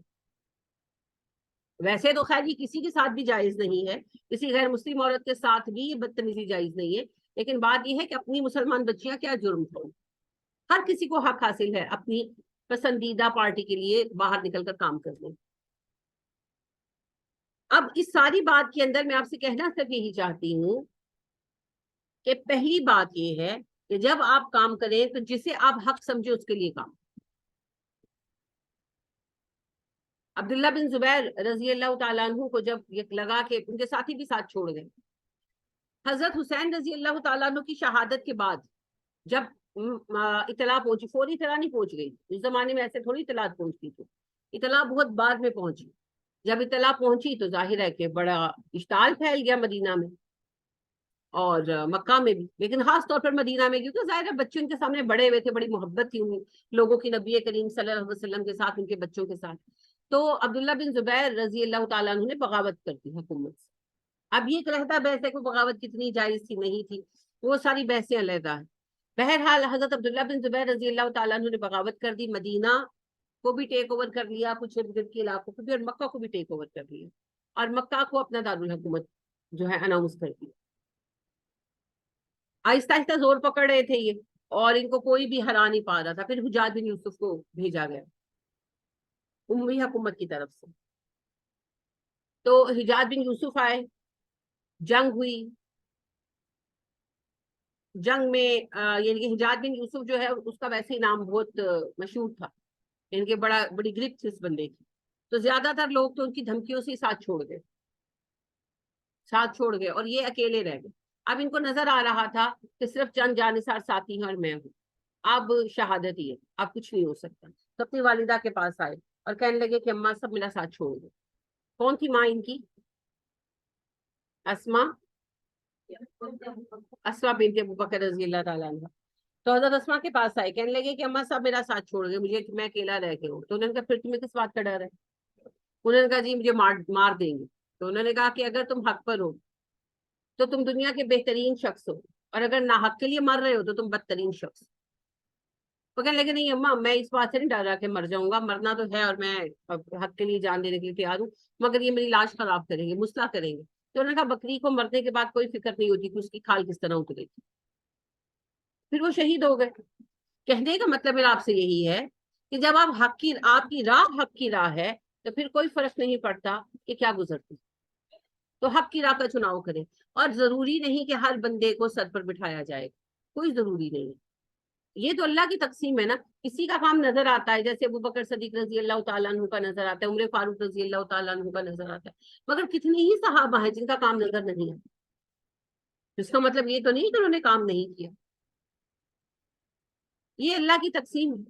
ویسے تو خیر یہ کسی کے ساتھ بھی جائز نہیں ہے، کسی غیر مسلم عورت کے ساتھ بھی یہ بدتمیزی جائز نہیں ہے، لیکن بات یہ ہے کہ اپنی مسلمان بچیاں کیا جرم کریں، ہر کسی کو حق حاصل ہے اپنی پسندیدہ پارٹی کے لیے باہر نکل کر کام کرنے۔ اب اس ساری بات کے اندر میں آپ سے کہنا صرف یہی چاہتی ہوں کہ پہلی بات یہ ہے کہ جب آپ کام کریں تو جسے آپ حق سمجھے اس کے لیے کام۔ عبداللہ بن زبیر رضی اللہ تعالیٰ عنہ کو جب یہ لگا کہ ان کے ساتھی بھی ساتھ چھوڑ گئے، حضرت حسین رضی اللہ تعالیٰ عنہ کی شہادت کے بعد جب اطلاع پہنچی، فوری اطلاع نہیں پہنچ گئی، اس زمانے میں ایسے تھوڑی اطلاعات پہنچتی تھی، اطلاع بہت بعد میں پہنچی، جب اطلاع پہنچی تو ظاہر ہے کہ بڑا اشتعال پھیل گیا مدینہ میں اور مکہ میں بھی، لیکن خاص طور پر مدینہ میں، کیونکہ ظاہر ہے بچے ان کے سامنے بڑے ہوئے تھے، بڑی محبت تھی ان لوگوں کی نبی کریم صلی اللہ علیہ وسلم کے ساتھ، ان کے بچوں کے ساتھ۔ تو عبداللہ بن زبیر رضی اللہ تعالیٰ عنہ نے بغاوت کر دی حکومت سے۔ اب یہ ایک رہتا بحث ہے کہ بغاوت کتنی جائز تھی نہیں تھی، وہ ساری بحثیں علیحدہ ہیں۔ بہرحال حضرت عبداللہ بن زبیر رضی اللہ تعالیٰ عنہ نے بغاوت کر دی، مدینہ کو بھی ٹیک اوور کر لیا، کچھ ارد گرد کے علاقوں کو بھی، اور مکہ کو بھی ٹیک اوور کر لیا، اور مکہ کو اپنا دارالحکومت جو ہے اناؤنس کر دیا۔ آہستہ آہستہ زور پکڑ رہے تھے یہ، اور ان کو کوئی بھی ہرا نہیں پا رہا تھا۔ پھر حجاج بن یوسف کو بھیجا گیا اموی حکومت کی طرف سے، تو حجاج بن یوسف آئے، جنگ ہوئی، جنگ میں یعنی کہ حجاج بن یوسف جو ہے اس کا ویسے ہی نام بہت مشہور تھا، ان کے بڑی گرفت تھی اس بندے کی، تو زیادہ تر لوگ تو ان کی دھمکیوں سے ساتھ چھوڑ گئے اور یہ اکیلے رہ گئے۔ اب ان کو نظر آ رہا تھا کہ صرف چند جانثار ساتھی ہیں اور میں ہوں، اب شہادت ہی ہے، اب کچھ نہیں ہو سکتا۔ تو اپنی والدہ کے پاس آئے اور کہنے لگے کہ اماں سب میرا ساتھ چھوڑ دو۔ کون تھی ماں ان کی؟ اسما، اسما بنت ابو بکر رضی اللہ تعالیٰ عنہ۔ تو حضرت اسما کے پاس آئے، کہنے لگے کہ اماں صاحب میرا ساتھ چھوڑ گئے، مجھے میں اکیلا رہ کے ہوں۔ تو انہوں نے کہا پھر تمہیں کس بات کا ڈر ہے؟ انہوں نے کہا جی مجھے مار دیں گے۔ تو انہوں نے کہا کہ اگر تم حق پر ہو تو تم دنیا کے بہترین شخص ہو، اور اگر ناحق کے لیے مر رہے ہو تو تم بدترین شخص۔ وہ کہنے لگے نہیں اماں، میں اس بات سے نہیں ڈر رہا کہ مر جاؤں گا، مرنا تو ہے اور میں حق کے لیے جان دینے کے لیے تیار ہوں، مگر یہ میری لاش خراب کریں گے، مسئلہ کریں گے۔ تو انہوں نے کہا بکری کو مرنے کے بعد کوئی فکر نہیں ہوتی کہ اس کی کھال کس طرح اترے گی۔ پھر وہ شہید ہو گئے۔ کہنے کا مطلب میرا آپ سے یہی ہے کہ جب آپ کی راہ حق کی راہ ہے تو پھر کوئی فرق نہیں پڑتا کہ کیا گزرتی، تو حق کی راہ کا چناؤ کریں۔ اور ضروری نہیں کہ ہر بندے کو سر پر بٹھایا جائے، کوئی ضروری نہیں، یہ تو اللہ کی تقسیم ہے نا، کسی کا کام نظر آتا ہے، جیسے ابو بکر صدیق رضی اللہ تعالیٰ عنہ کا نظر آتا ہے، عمر فاروق رضی اللہ تعالیٰ عنہ کا نظر آتا ہے، مگر کتنی ہی صحابہ ہیں جن کا کام نظر نہیں ہے، اس کا مطلب یہ تو نہیں کہ انہوں نے کام نہیں کیا۔ یہ اللہ کی تقسیم ہے،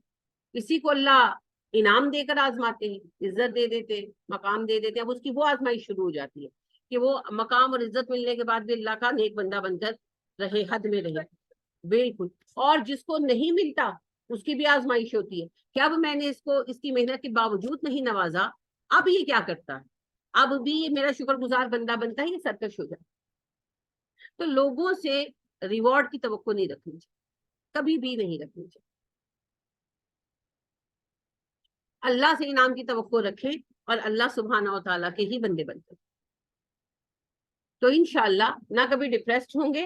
کسی کو اللہ انعام دے کر آزماتے ہیں، عزت دے دیتے، مقام دے دیتے، اب اس کی وہ آزمائش شروع ہو جاتی ہے کہ وہ مقام اور عزت ملنے کے بعد بھی اللہ کا نیک بندہ بن کر رہے، حد میں رہے۔ بالکل، اور جس کو نہیں ملتا اس کی بھی آزمائش ہوتی ہے کہ اب میں نے اس کو اس کی محنت کے باوجود نہیں نوازا، اب یہ کیا کرتا ہے، اب بھی یہ میرا شکر گزار بندہ بنتا ہے، یہ سرکش ہو جائے۔ تو لوگوں سے ریوارڈ کی توقع نہیں رکھنی چاہیے، کبھی بھی نہیں رکھنی چاہیے. اللہ سے انعام کی توقع رکھیں اور اللہ سبحانہ و تعالیٰ کے ہی بندے بنتے, تو انشاءاللہ نہ کبھی ڈپریسڈ ہوں گے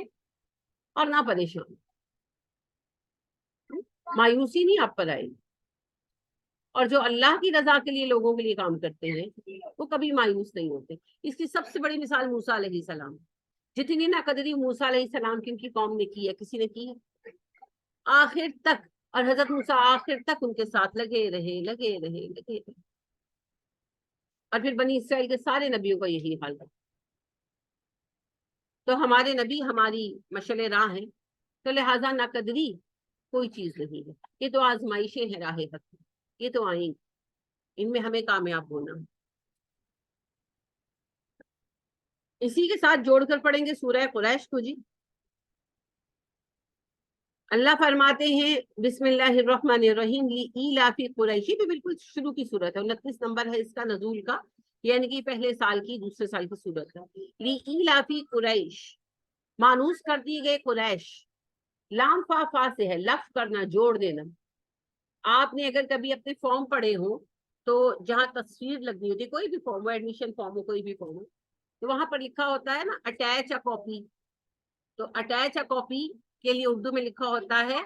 اور نہ پریشان. مایوسی نہیں آپ پر آئے گی. اور جو اللہ کی رضا کے لیے لوگوں کے لیے کام کرتے ہیں وہ کبھی مایوس نہیں ہوتے. اس کی سب سے بڑی مثال موسیٰ علیہ السلام. جتنی ناقدری موسیٰ علیہ السلام کی ان کی قوم نے کی ہے, کسی نے کی ہے آخر تک. اور حضرت موسیٰ آخر تک ان کے ساتھ لگے رہے. اور پھر بنی اسرائیل کے سارے نبیوں کا یہی حال ہے. تو ہمارے نبی ہماری مشعل راہ ہیں, تو لہٰذا ناقدری کوئی چیز نہیں ہے. یہ تو آزمائشیں ہیں راہ حق, یہ تو آئیں, ان میں ہمیں کامیاب ہونا. اسی کے ساتھ جوڑ کر پڑھیں گے سورہ قریش کو. جی اللہ فرماتے ہیں بسم اللہ الرحمن الرحیم لإیلاف قریش. بھی بالکل شروع کی صورت ہے, 29 نمبر ہے اس کا نزول کا, یعنی کہ پہلے سال کی دوسرے سال کی صورت ہے. لإیلاف قریش, مانوس کر دیے گئے قریش. لام فا سے ہے, لف کرنا, جوڑ دینا. آپ نے اگر کبھی اپنے فارم پڑھے ہوں تو جہاں تصویر لگنی ہوتی ہے, کوئی بھی فارم ہو, ایڈمیشن فارم ہو, کوئی بھی فارم ہو, تو وہاں پر لکھا ہوتا ہے نا اٹیچ اے کاپی. تو اٹیچ اے کاپی کے لیے اردو میں لکھا ہوتا ہے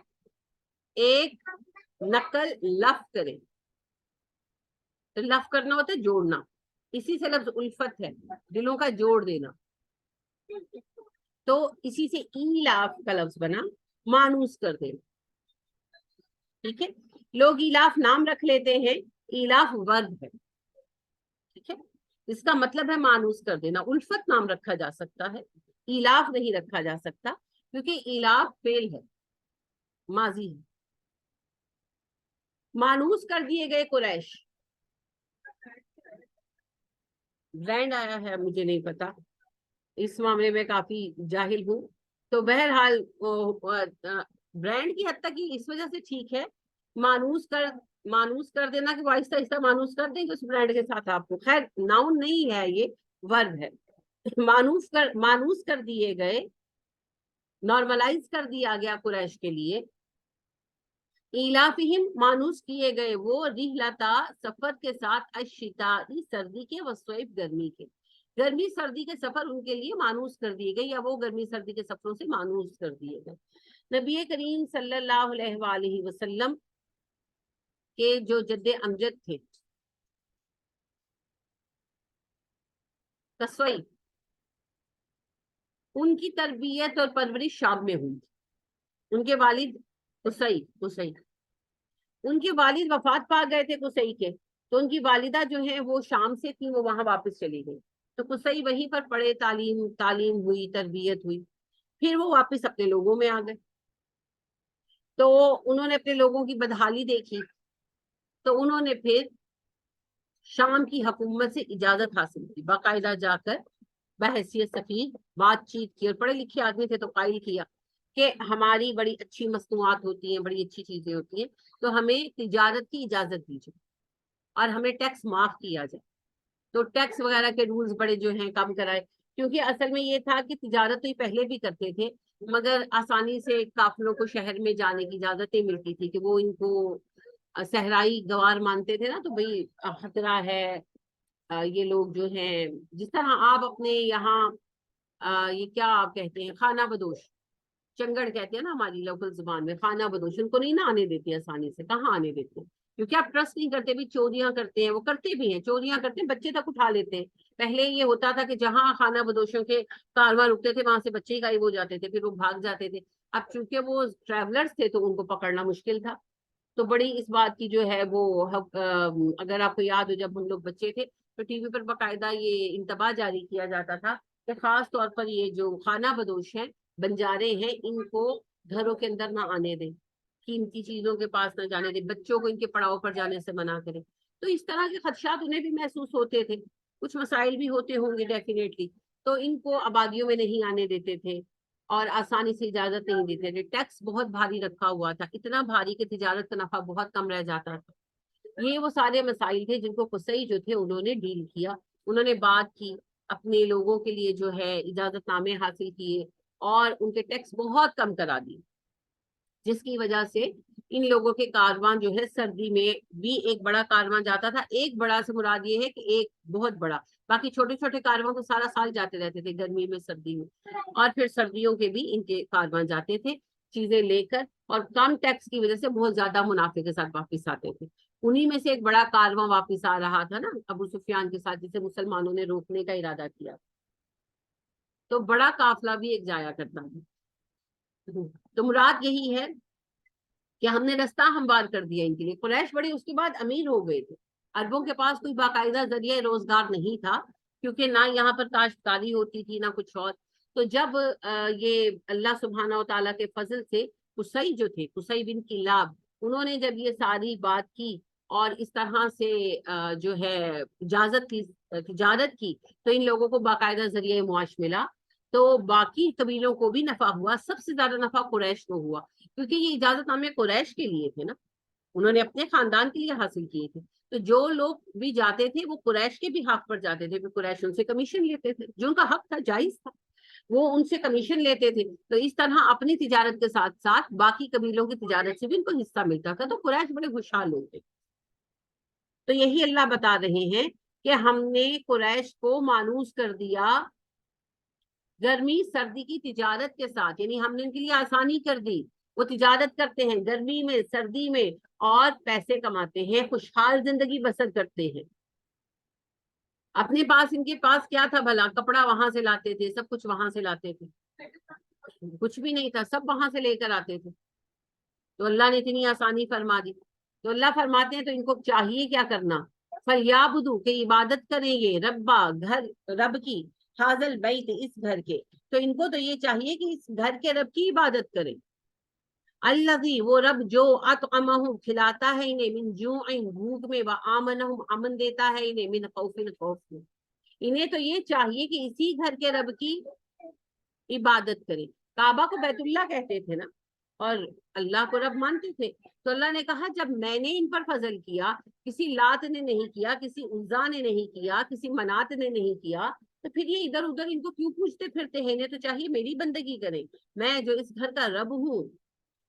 ایک نقل لف کرے. تو لف کرنا ہوتا ہے جوڑنا, اسی سے لفظ الفت ہے, دلوں کا جوڑ دینا. تو اسی سے ایلاف کا لفظ بنا, مانوس کر دینا. ٹھیک ہے, لوگ ایلاف نام رکھ لیتے ہیں, ایلاف ورب ہے. ٹھیک ہے, اس کا مطلب ہے مانوس کر دینا. الفت نام رکھا جا سکتا ہے, ایلاف نہیں رکھا جا سکتا, کیونکہ ایلاف فعل ہے, ماضی ہے. مانوس کر دیے گئے قریش. برانڈ آیا ہے, مجھے نہیں پتا, اس معاملے میں کافی جاہل ہوں. تو بہرحال برانڈ کی حد تک اس وجہ سے ٹھیک ہے, مانوس کر دینا کہ آہستہ آہستہ مانوس کر دیں گے اس برانڈ کے ساتھ آپ کو. خیر ناؤن نہیں ہے, یہ ورب ہے. مانوس کر دیے گئے, نارملائز کر دیا گیا قریش کے لیے. ایلافہم, مانوس کیے گئے وہ, رحلتا, سفر کے ساتھ, الشتاء, سردی کے, والصیف, گرمی کے. گرمی سردی کے سفر ان کے لیے مانوس کر دیے گئے, یا وہ گرمی سردی کے سفروں سے مانوس کر دیے گئے. نبی کریم صلی اللہ علیہ وآلہ وسلم کے جو جد امجد تھے قصوی, ان کی تربیت اور پرورش شام میں ہوئی. ان کے والد قصی, ان کے والد وفات پا گئے تھے قصی کے, تو ان کی والدہ جو ہیں وہ شام سے تھی, وہ وہاں واپس چلی گئی. تو قصی وہیں پر پڑھے, تعلیم ہوئی, تربیت ہوئی. پھر وہ واپس اپنے لوگوں میں آ گئے. تو انہوں نے اپنے لوگوں کی بدحالی دیکھی, تو انہوں نے پھر شام کی حکومت سے اجازت حاصل کی, باقاعدہ جا کر بحیثیت سفیر بات چیت کی, اور پڑھے لکھے آدمی تھے تو قائل کیا کہ ہماری بڑی اچھی مصنوعات ہوتی ہیں, بڑی اچھی چیزیں ہوتی ہیں, تو ہمیں تجارت کی اجازت دیجیے اور ہمیں ٹیکس معاف کیا جائے. تو ٹیکس وغیرہ کے رولز بڑے جو ہیں کم کرائے, کیونکہ اصل میں یہ تھا کہ تجارت تو یہ پہلے بھی کرتے تھے, مگر آسانی سے قافلوں کو شہر میں جانے کی اجازت نہیں ملتی تھی, کہ وہ ان کو صحرائی گوار مانتے تھے نا, تو بھئی خطرہ ہے. یہ لوگ جو ہیں, جس طرح آپ اپنے یہاں یہ کیا آپ کہتے ہیں, خانہ بدوش, چنگڑ کہتے ہیں نا ہماری لوکل زبان میں, خانہ بدوش, ان کو نہیں نہ آنے دیتے آسانی سے. کہاں آنے دیتے, کیونکہ آپ ٹرسٹ نہیں کرتے. بھی چوریاں کرتے ہیں, وہ کرتے بھی ہیں, چوریاں کرتے ہیں, بچے تک اٹھا لیتے ہیں. پہلے یہ ہوتا تھا کہ جہاں خانہ بدوشوں کے کارواں رکتے تھے وہاں سے بچے ہی غائب ہو جاتے تھے, پھر وہ بھاگ جاتے تھے. اب چونکہ وہ ٹریولرز تھے تو ان کو پکڑنا مشکل تھا. تو بڑی اس بات کی جو ہے وہ, اگر آپ کو یاد ہو, جب ہم لوگ بچے تھے تو ٹی وی پر باقاعدہ یہ انتباہ جاری کیا جاتا تھا کہ خاص طور پر یہ جو خانہ بدوش ہیں, بنجارے ہیں, ان کو گھروں کے اندر نہ آنے دیں, قیمتی چیزوں کے پاس نہ جانے دیں, بچوں کو ان کے پڑاؤ پر جانے سے منع کریں. تو اس طرح کے خدشات انہیں بھی محسوس ہوتے تھے, کچھ مسائل بھی ہوتے ہوں گے ڈیفینیٹلی. تو ان کو آبادیوں میں نہیں آنے دیتے تھے اور آسانی سے اجازت نہیں دیتے تھے. ٹیکس بہت بھاری رکھا ہوا تھا, اتنا بھاری کہ تجارت کا نفع بہت کم رہ جاتا تھا. یہ وہ سارے مسائل تھے جن کو قصی جو تھے انہوں نے ڈیل کیا. انہوں نے بات کی, اپنے لوگوں کے لیے جو ہے اجازت نامے حاصل کیے, اور ان کے ٹیکس بہت کم کرا دی. جس کی وجہ سے ان لوگوں کے کاروان جو ہے سردی میں بھی ایک بڑا کاروان جاتا تھا. ایک بڑا سے مراد یہ ہے کہ ایک بہت بڑا, باقی چھوٹے چھوٹے کاروان تو سارا سال جاتے رہتے تھے گرمی میں سردی میں. اور پھر سردیوں کے بھی ان کے کاروان جاتے تھے چیزیں لے کر, اور کم ٹیکس کی وجہ سے بہت زیادہ منافع کے ساتھ واپس آتے تھے. انہی میں سے ایک بڑا کارواں واپس آ رہا تھا نا ابو سفیان کے ساتھ, جسے مسلمانوں نے روکنے کا ارادہ کیا. تو بڑا قافلہ بھی ایک جایا کرتا ہے. تو مراد یہی ہے کہ ہم نے رستہ ہموار کر دیا ان کے لیے. قریش بڑے اس کے بعد امیر ہو گئے تھے. عربوں کے پاس کوئی باقاعدہ ذریعہ روزگار نہیں تھا, کیونکہ نہ یہاں پر کاشتکاری ہوتی تھی نہ کچھ اور. تو جب یہ اللہ سبحانہ و تعالیٰ کے فضل سے قصی جو تھے, قصی بن کلاب, انہوں نے جب یہ ساری بات کی اور اس طرح سے جو ہے اجازت کی, تجارت کی, تو ان لوگوں کو باقاعدہ ذریعہ معاش ملا. تو باقی قبیلوں کو بھی نفع ہوا. سب سے زیادہ نفع قریش کو ہوا, کیونکہ یہ اجازت نامے قریش کے لیے تھے نا, انہوں نے اپنے خاندان کے لیے حاصل کیے تھے. تو جو لوگ بھی جاتے تھے وہ قریش کے بھی حق پر جاتے تھے, پھر قریش ان سے کمیشن لیتے تھے, جو ان کا حق تھا, جائز تھا, وہ ان سے کمیشن لیتے تھے. تو اس طرح اپنی تجارت کے ساتھ ساتھ باقی قبیلوں کی تجارت سے بھی ان کو حصہ ملتا تھا. تو قریش بڑے خوشحال ہوتے. تو یہی اللہ بتا رہے ہیں کہ ہم نے قریش کو مانوس کر دیا گرمی سردی کی تجارت کے ساتھ, یعنی ہم نے ان کے لیے آسانی کر دی. وہ تجارت کرتے ہیں گرمی میں سردی میں اور پیسے کماتے ہیں, خوشحال زندگی بسر کرتے ہیں. اپنے پاس ان کے پاس کیا تھا بھلا, کپڑا وہاں سے لاتے تھے, سب کچھ وہاں سے لاتے تھے, کچھ بھی نہیں تھا, سب وہاں سے لے کر آتے تھے. تو اللہ نے اتنی آسانی فرما دی. تو اللہ فرماتے ہیں تو ان کو چاہیے کیا کرنا, فَلْيَعْبُدُوا, کہ عبادت کریں یہ ربا, گھر رب کی, حاضل بیت, اس گھر کے. تو ان کو تو یہ چاہیے کہ اس گھر کے رب کی عبادت کریں. الذی, وہ رب جو اطعمہم, کھلاتا ہے انہیں, من جوع, بھوک میں, وآمنہم, امن دیتا ہے انہیں, من خوف, خوف میں. انہیں تو یہ چاہیے کہ اسی گھر کے رب کی عبادت کریں. کعبہ کو بیت اللہ کہتے تھے نا, اور اللہ کو رب مانتے تھے. تو اللہ نے کہا جب میں نے ان پر فضل کیا, کسی لات نے نہیں کیا, کسی عزا نے نہیں کیا, کسی منات نے نہیں کیا, تو پھر یہ ادھر ادھر ان کو کیوں پوچھتے پھرتے ہیں؟ انہیں تو چاہیے میری بندگی کریں. میں جو اس گھر کا رب ہوں,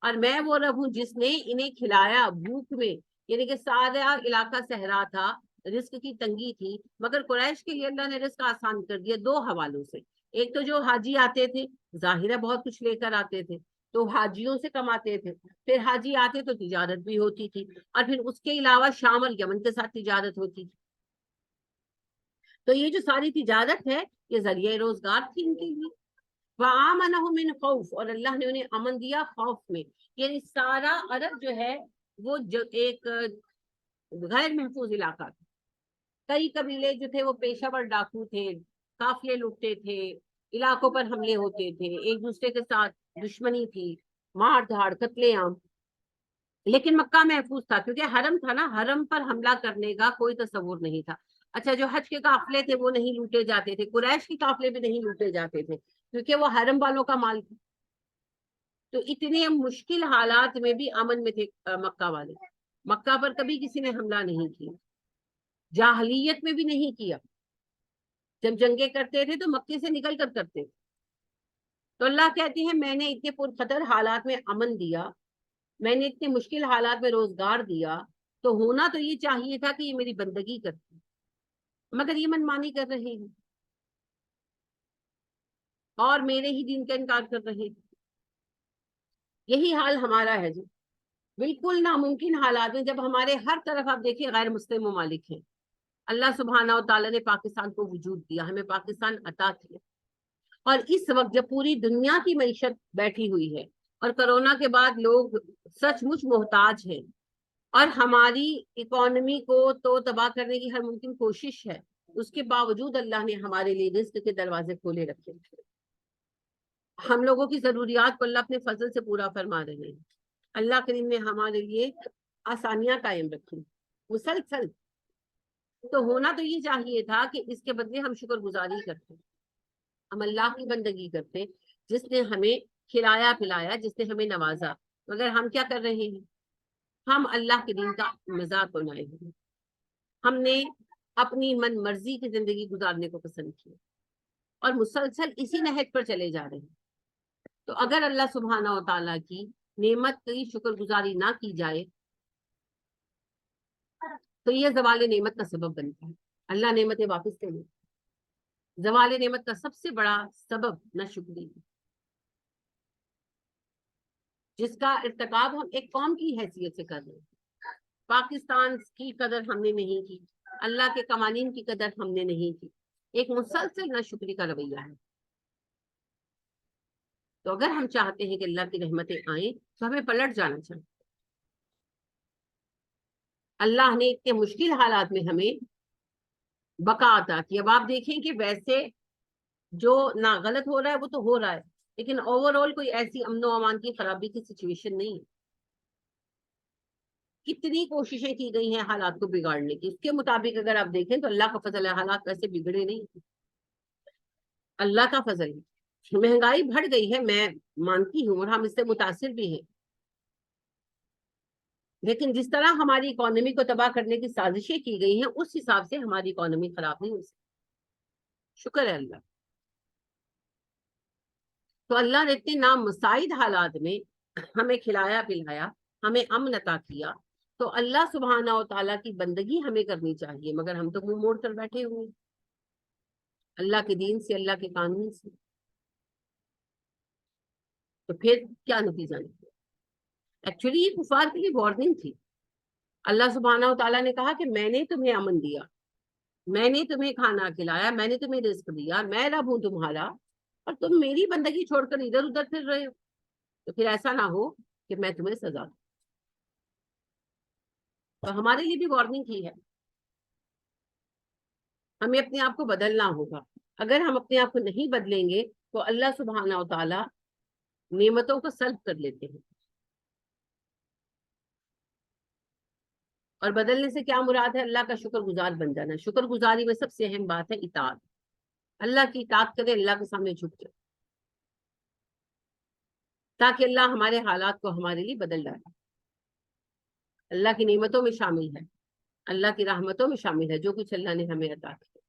اور میں وہ رب ہوں جس نے انہیں کھلایا بھوک میں, یعنی کہ سارا علاقہ صحرا تھا, رزق کی تنگی تھی, مگر قریش کے لیے اللہ نے رزق آسان کر دیا دو حوالوں سے. ایک تو جو حاجی آتے تھے, ظاہر ہے بہت کچھ لے کر آتے تھے, تو حاجیوں سے کماتے تھے. پھر حاجی آتے تو تجارت بھی ہوتی تھی, اور پھر اس کے علاوہ شام اور یمن کے ساتھ تجارت ہوتی تھی. تو یہ جو ساری تجارت ہے یہ ذریعہ روزگار تھی ان کے لیے. وَآمَنَهُم مِّنْ خَوْفٍ, اور اللہ نے انہیں امن دیا خوف میں. یعنی سارا عرب جو ہے وہ جو ایک غیر محفوظ علاقہ تھا. کئی قبیلے جو تھے وہ پیشہ ور ڈاکو تھے, قافلے لوٹتے تھے, علاقوں پر حملے ہوتے تھے, ایک دوسرے کے ساتھ دشمنی تھی, مار دھاڑ, قتل عام. لیکن مکہ محفوظ تھا, کیونکہ حرم تھا نا, حرم پر حملہ کرنے کا کوئی تصور نہیں تھا. اچھا, جو حج کے قافلے تھے وہ نہیں لوٹے جاتے تھے, قریش کے قافلے بھی نہیں لوٹے جاتے تھے, کیونکہ وہ حرم والوں کا مال تھا. تو اتنے مشکل حالات میں بھی امن میں تھے مکہ والے. مکہ پر کبھی کسی نے حملہ نہیں کیا, جاہلیت میں بھی نہیں کیا. جب جنگیں کرتے تھے تو مکے سے نکل کر کرتے تھے. تو اللہ کہتے ہیں میں نے اتنے پرخطر حالات میں امن دیا, میں نے اتنے مشکل حالات میں روزگار دیا, تو ہونا تو یہ چاہیے تھا کہ یہ میری بندگی کرتے, مگر یہ منمانی کر رہے ہیں اور میرے ہی دین کا انکار کر رہے ہیں. یہی حال ہمارا ہے جی, بالکل ناممکن حالات میں, جب ہمارے ہر طرف آپ دیکھیں غیر مسلم ممالک ہیں. اللہ سبحانہ و تعالیٰ نے پاکستان کو وجود دیا, ہمیں پاکستان عطا کیا, اور اس وقت جب پوری دنیا کی معیشت بیٹھی ہوئی ہے اور کرونا کے بعد لوگ سچ مچ محتاج ہیں, اور ہماری اکانومی کو تو تباہ کرنے کی ہر ممکن کوشش ہے, اس کے باوجود اللہ نے ہمارے لیے رزق کے دروازے کھولے رکھے. ہم لوگوں کی ضروریات کو اللہ اپنے فضل سے پورا فرما رہے ہیں. اللہ کریم نے ہمارے لیے آسانیاں قائم رکھی مسلسل. تو ہونا تو یہ چاہیے تھا کہ اس کے بدلے ہم شکر گزاری کرتے, ہم اللہ کی بندگی کرتے جس نے ہمیں کھلایا پلایا, جس نے ہمیں نوازا. مگر ہم کیا کر رہے ہیں, ہم اللہ کے دین کا مذاق بنائے ہوئے, ہم نے اپنی من مرضی کی زندگی گزارنے کو پسند کیا اور مسلسل اسی نہج پر چلے جا رہے ہیں. تو اگر اللہ سبحانہ و تعالیٰ کی نعمت کی شکر گزاری نہ کی جائے تو یہ زوال نعمت کا سبب بنتا ہے. اللہ نعمتیں واپس لے لے. زوال نعمت کا سب سے بڑا سبب ناشکری ہے، جس کا ارتکاب ہم ایک قوم کی حیثیت سے کر رہے ہیں. پاکستان کی قدر ہم نے نہیں کی، اللہ کے قوانین کی قدر ہم نے نہیں کی. ایک مسلسل ناشکری کا رویہ ہے. تو اگر ہم چاہتے ہیں کہ اللہ کی رحمتیں آئیں تو ہمیں پلٹ جانا چاہیے. اللہ نے اتنے مشکل حالات میں ہمیں بقا عطا کی. اب آپ دیکھیں کہ ویسے جو نہ غلط ہو رہا ہے وہ تو ہو رہا ہے، لیکن اوور آل کوئی ایسی امن و امان کی خرابی کی سچویشن نہیں ہے. کتنی کوششیں کی گئی ہیں حالات کو بگاڑنے کی، اس کے مطابق اگر آپ دیکھیں تو اللہ کا فضل ہے، حالات ویسے بگڑے نہیں. اللہ کا فضل ہے. مہنگائی بڑھ گئی ہے، میں مانتی ہوں، اور ہم اس سے متاثر بھی ہیں، لیکن جس طرح ہماری اکانومی کو تباہ کرنے کی سازشیں کی گئی ہیں اس حساب سے ہماری اکانومی خراب نہیں ہو سکتی. شکر ہے اللہ. تو اللہ نے اتنے نامساعد حالات میں ہمیں کھلایا پلایا، ہمیں امن عطا کیا. تو اللہ سبحانہ و تعالیٰ کی بندگی ہمیں کرنی چاہیے، مگر ہم تو منہ موڑ کر بیٹھے ہوئے اللہ کے دین سے، اللہ کے قانون سے. تو پھر کیا نتیجہ نکلا؟ ایکچولی یہ کفار کے لیے وارننگ تھی. اللہ سبحانہ و تعالیٰ نے کہا کہ میں نے تمہیں امن دیا، میں نے تمہیں کھانا کھلایا، میں نے تمہیں رزق دیا، میں رب ہوں تمہارا، اور تم میری بندگی چھوڑ کر ادھر ادھر پھر رہے ہو. تو پھر ایسا نہ ہو کہ میں تمہیں سزا دوں. تو ہمارے لیے بھی وارننگ کی ہے. ہمیں اپنے آپ کو بدلنا ہوگا. اگر ہم اپنے آپ کو نہیں بدلیں گے تو اللہ سبحانہ و تعالیٰ نعمتوں کو سلب کر لیتے ہیں. اور بدلنے سے کیا مراد ہے؟ اللہ کا شکر گزار بن جانا. شکر گزاری میں سب سے اہم بات ہے اطاعت. اللہ کی اطاعت کرے، اللہ کے سامنے جھک جائے، تاکہ اللہ ہمارے حالات کو ہمارے لیے بدل ڈالے. اللہ کی نعمتوں میں شامل ہے، اللہ کی رحمتوں میں شامل ہے جو کچھ اللہ نے ہمیں عطا کیا.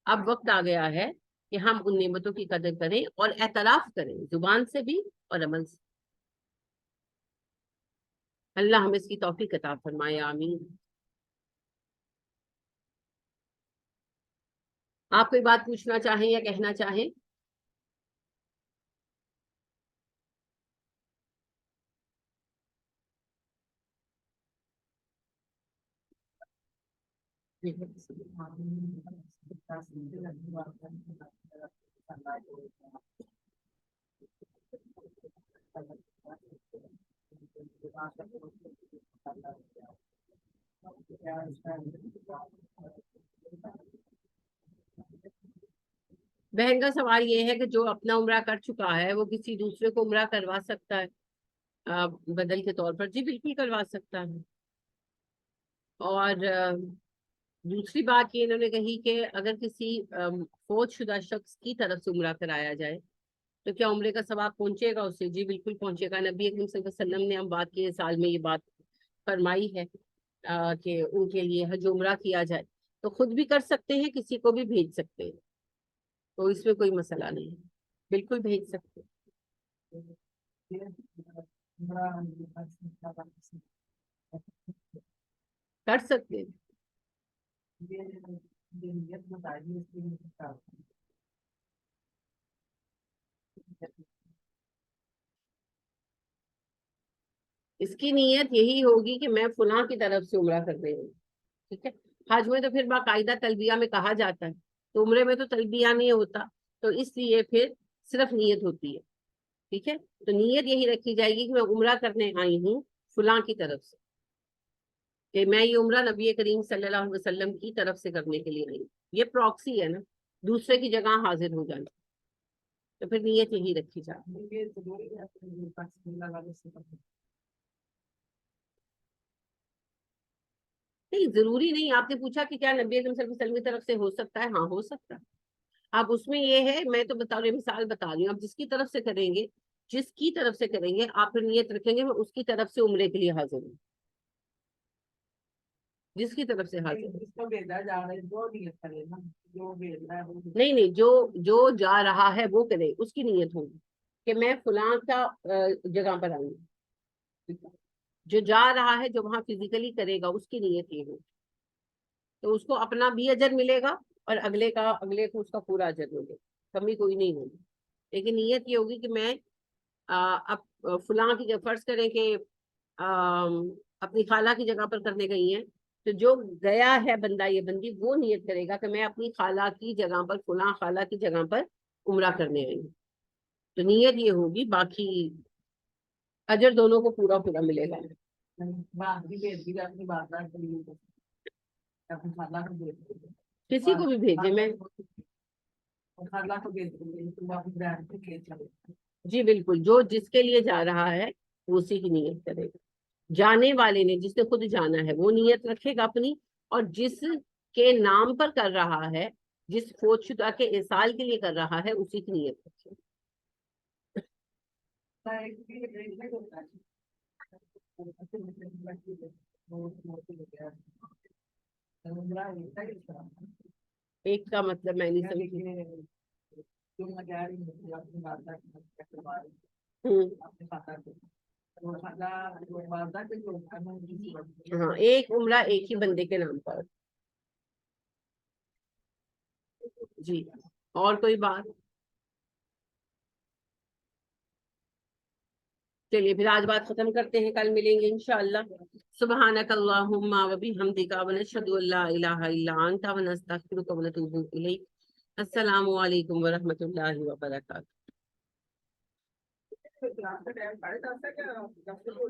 اب وقت آ گیا ہے کہ ہم ان نعمتوں کی قدر کریں اور اعتراف کریں، زبان سے بھی اور عمل سے. اللہ ہمیں اس کی توفیق عطا فرمائے، آمین. آپ کوئی بات پوچھنا چاہیں یا کہنا چاہیں؟ بہن کا سوال یہ ہے کہ جو اپنا عمرہ کر چکا ہے وہ کسی دوسرے کو عمرہ کروا سکتا ہے بدل کے طور پر؟ جی بالکل کروا سکتا ہے. اور دوسری بات یہ انہوں نے کہی کہ اگر کسی فوت شدہ شخص کی طرف سے عمرہ کرایا جائے تو کیا عمرے کا ثواب پہنچے گا اسے؟ جی بالکل پہنچے گا. نبی اکرم صلی اللہ علیہ وسلم نے ہم بات کے سال میں یہ بات فرمائی ہے کہ ان کے لیے حج عمرہ کیا جائے. تو خود بھی کر سکتے ہیں، کسی کو بھی بھیج سکتے ہیں، تو اس میں کوئی مسئلہ نہیں ہے، بالکل بھیج سکتے کر سکتے ہیں. اس کی نیت یہی ہوگی کہ میں فلاں کی طرف سے عمرہ کر رہی ہوں. ٹھیک ہے. حج میں تو پھر باقاعدہ تلبیہ میں کہا جاتا ہے، تو عمرے میں تو تلبیہ نہیں ہوتا، تو اس لیے پھر صرف نیت ہوتی ہے. ٹھیک ہے. تو نیت یہی رکھی جائے گی کہ میں عمرہ کرنے آئی ہوں فلاں کی طرف سے، کہ میں یہ عمرہ نبی کریم صلی اللہ علیہ وسلم کی طرف سے کرنے کے لیے آئی ہوں. یہ پراکسی ہے نا، دوسرے کی جگہ حاضر ہو جانا. تو پھر نیت یہی رکھی جائے. نہیں ضروری نہیں. آپ نے پوچھا کہ کیا نبی اکرم صلی اللہ علیہ وسلم کی طرف سے ہو سکتا ہے؟ ہاں ہو سکتا ہے. اب اس میں یہ ہے، میں تو بتا رہی مثال بتا رہی ہوں، آپ جس کی طرف سے کریں گے، جس کی طرف سے کریں گے آپ پھر نیت رکھیں گے میں اس کی طرف سے عمرے کے لیے حاضر ہوں. جس کی طرف سے حاضر نہیں، جو جا رہا ہے وہ کرے، اس کی نیت ہوگی. کہ میں فلاں کا جگہ پر آؤں، جو جا رہا ہے جو وہاں فزیکلی کرے گا اس کی نیت یہ ہو، تو اس کو اپنا بھی اجر ملے گا اور اگلے کو اس کا پورا اجر ملے گا، کمی کوئی نہیں ہوگی۔ لیکن نیت یہ ہوگی کہ میں اب فلاں کی فرض کریں کہ اپنی خالہ کی جگہ پر کرنے گئی ہیں، تو جو گیا ہے بندہ یہ بندی وہ نیت کرے گا کہ میں اپنی خالہ کی جگہ پر، فلاں خالہ کی جگہ پر عمرہ کرنے گئی ہوں، تو نیت یہ ہوگی، باقی اجر دونوں کو پورا پورا ملے گا۔ کسی کو بھی بھیجے میں، جی بالکل، جو جس کے لیے جا رہا ہے وہ اسی کی نیت کرے گا۔ جانے والے نے، جس نے خود جانا ہے وہ نیت رکھے گا اپنی، اور جس کے نام پر کر رہا ہے، جس فوت شدہ کے احسال کے لیے کر رہا ہے، اسی کی نیت رکھے گا۔ ایک کا مطلب میں نہیں سمجھی۔ ہاں، ایک عمرہ ایک ہی بندے کے نام پر۔ جی، اور کوئی بات؟ چلیے پھر آج بات ختم کرتے ہیں، کل ملیں گے انشاءاللہ۔ سبحانک اللہم و بحمدک ونشہد ان لا الہ الا انت ونستغفرک ونتوب الیک۔ السلام علیکم ورحمۃ اللہ وبرکاتہ۔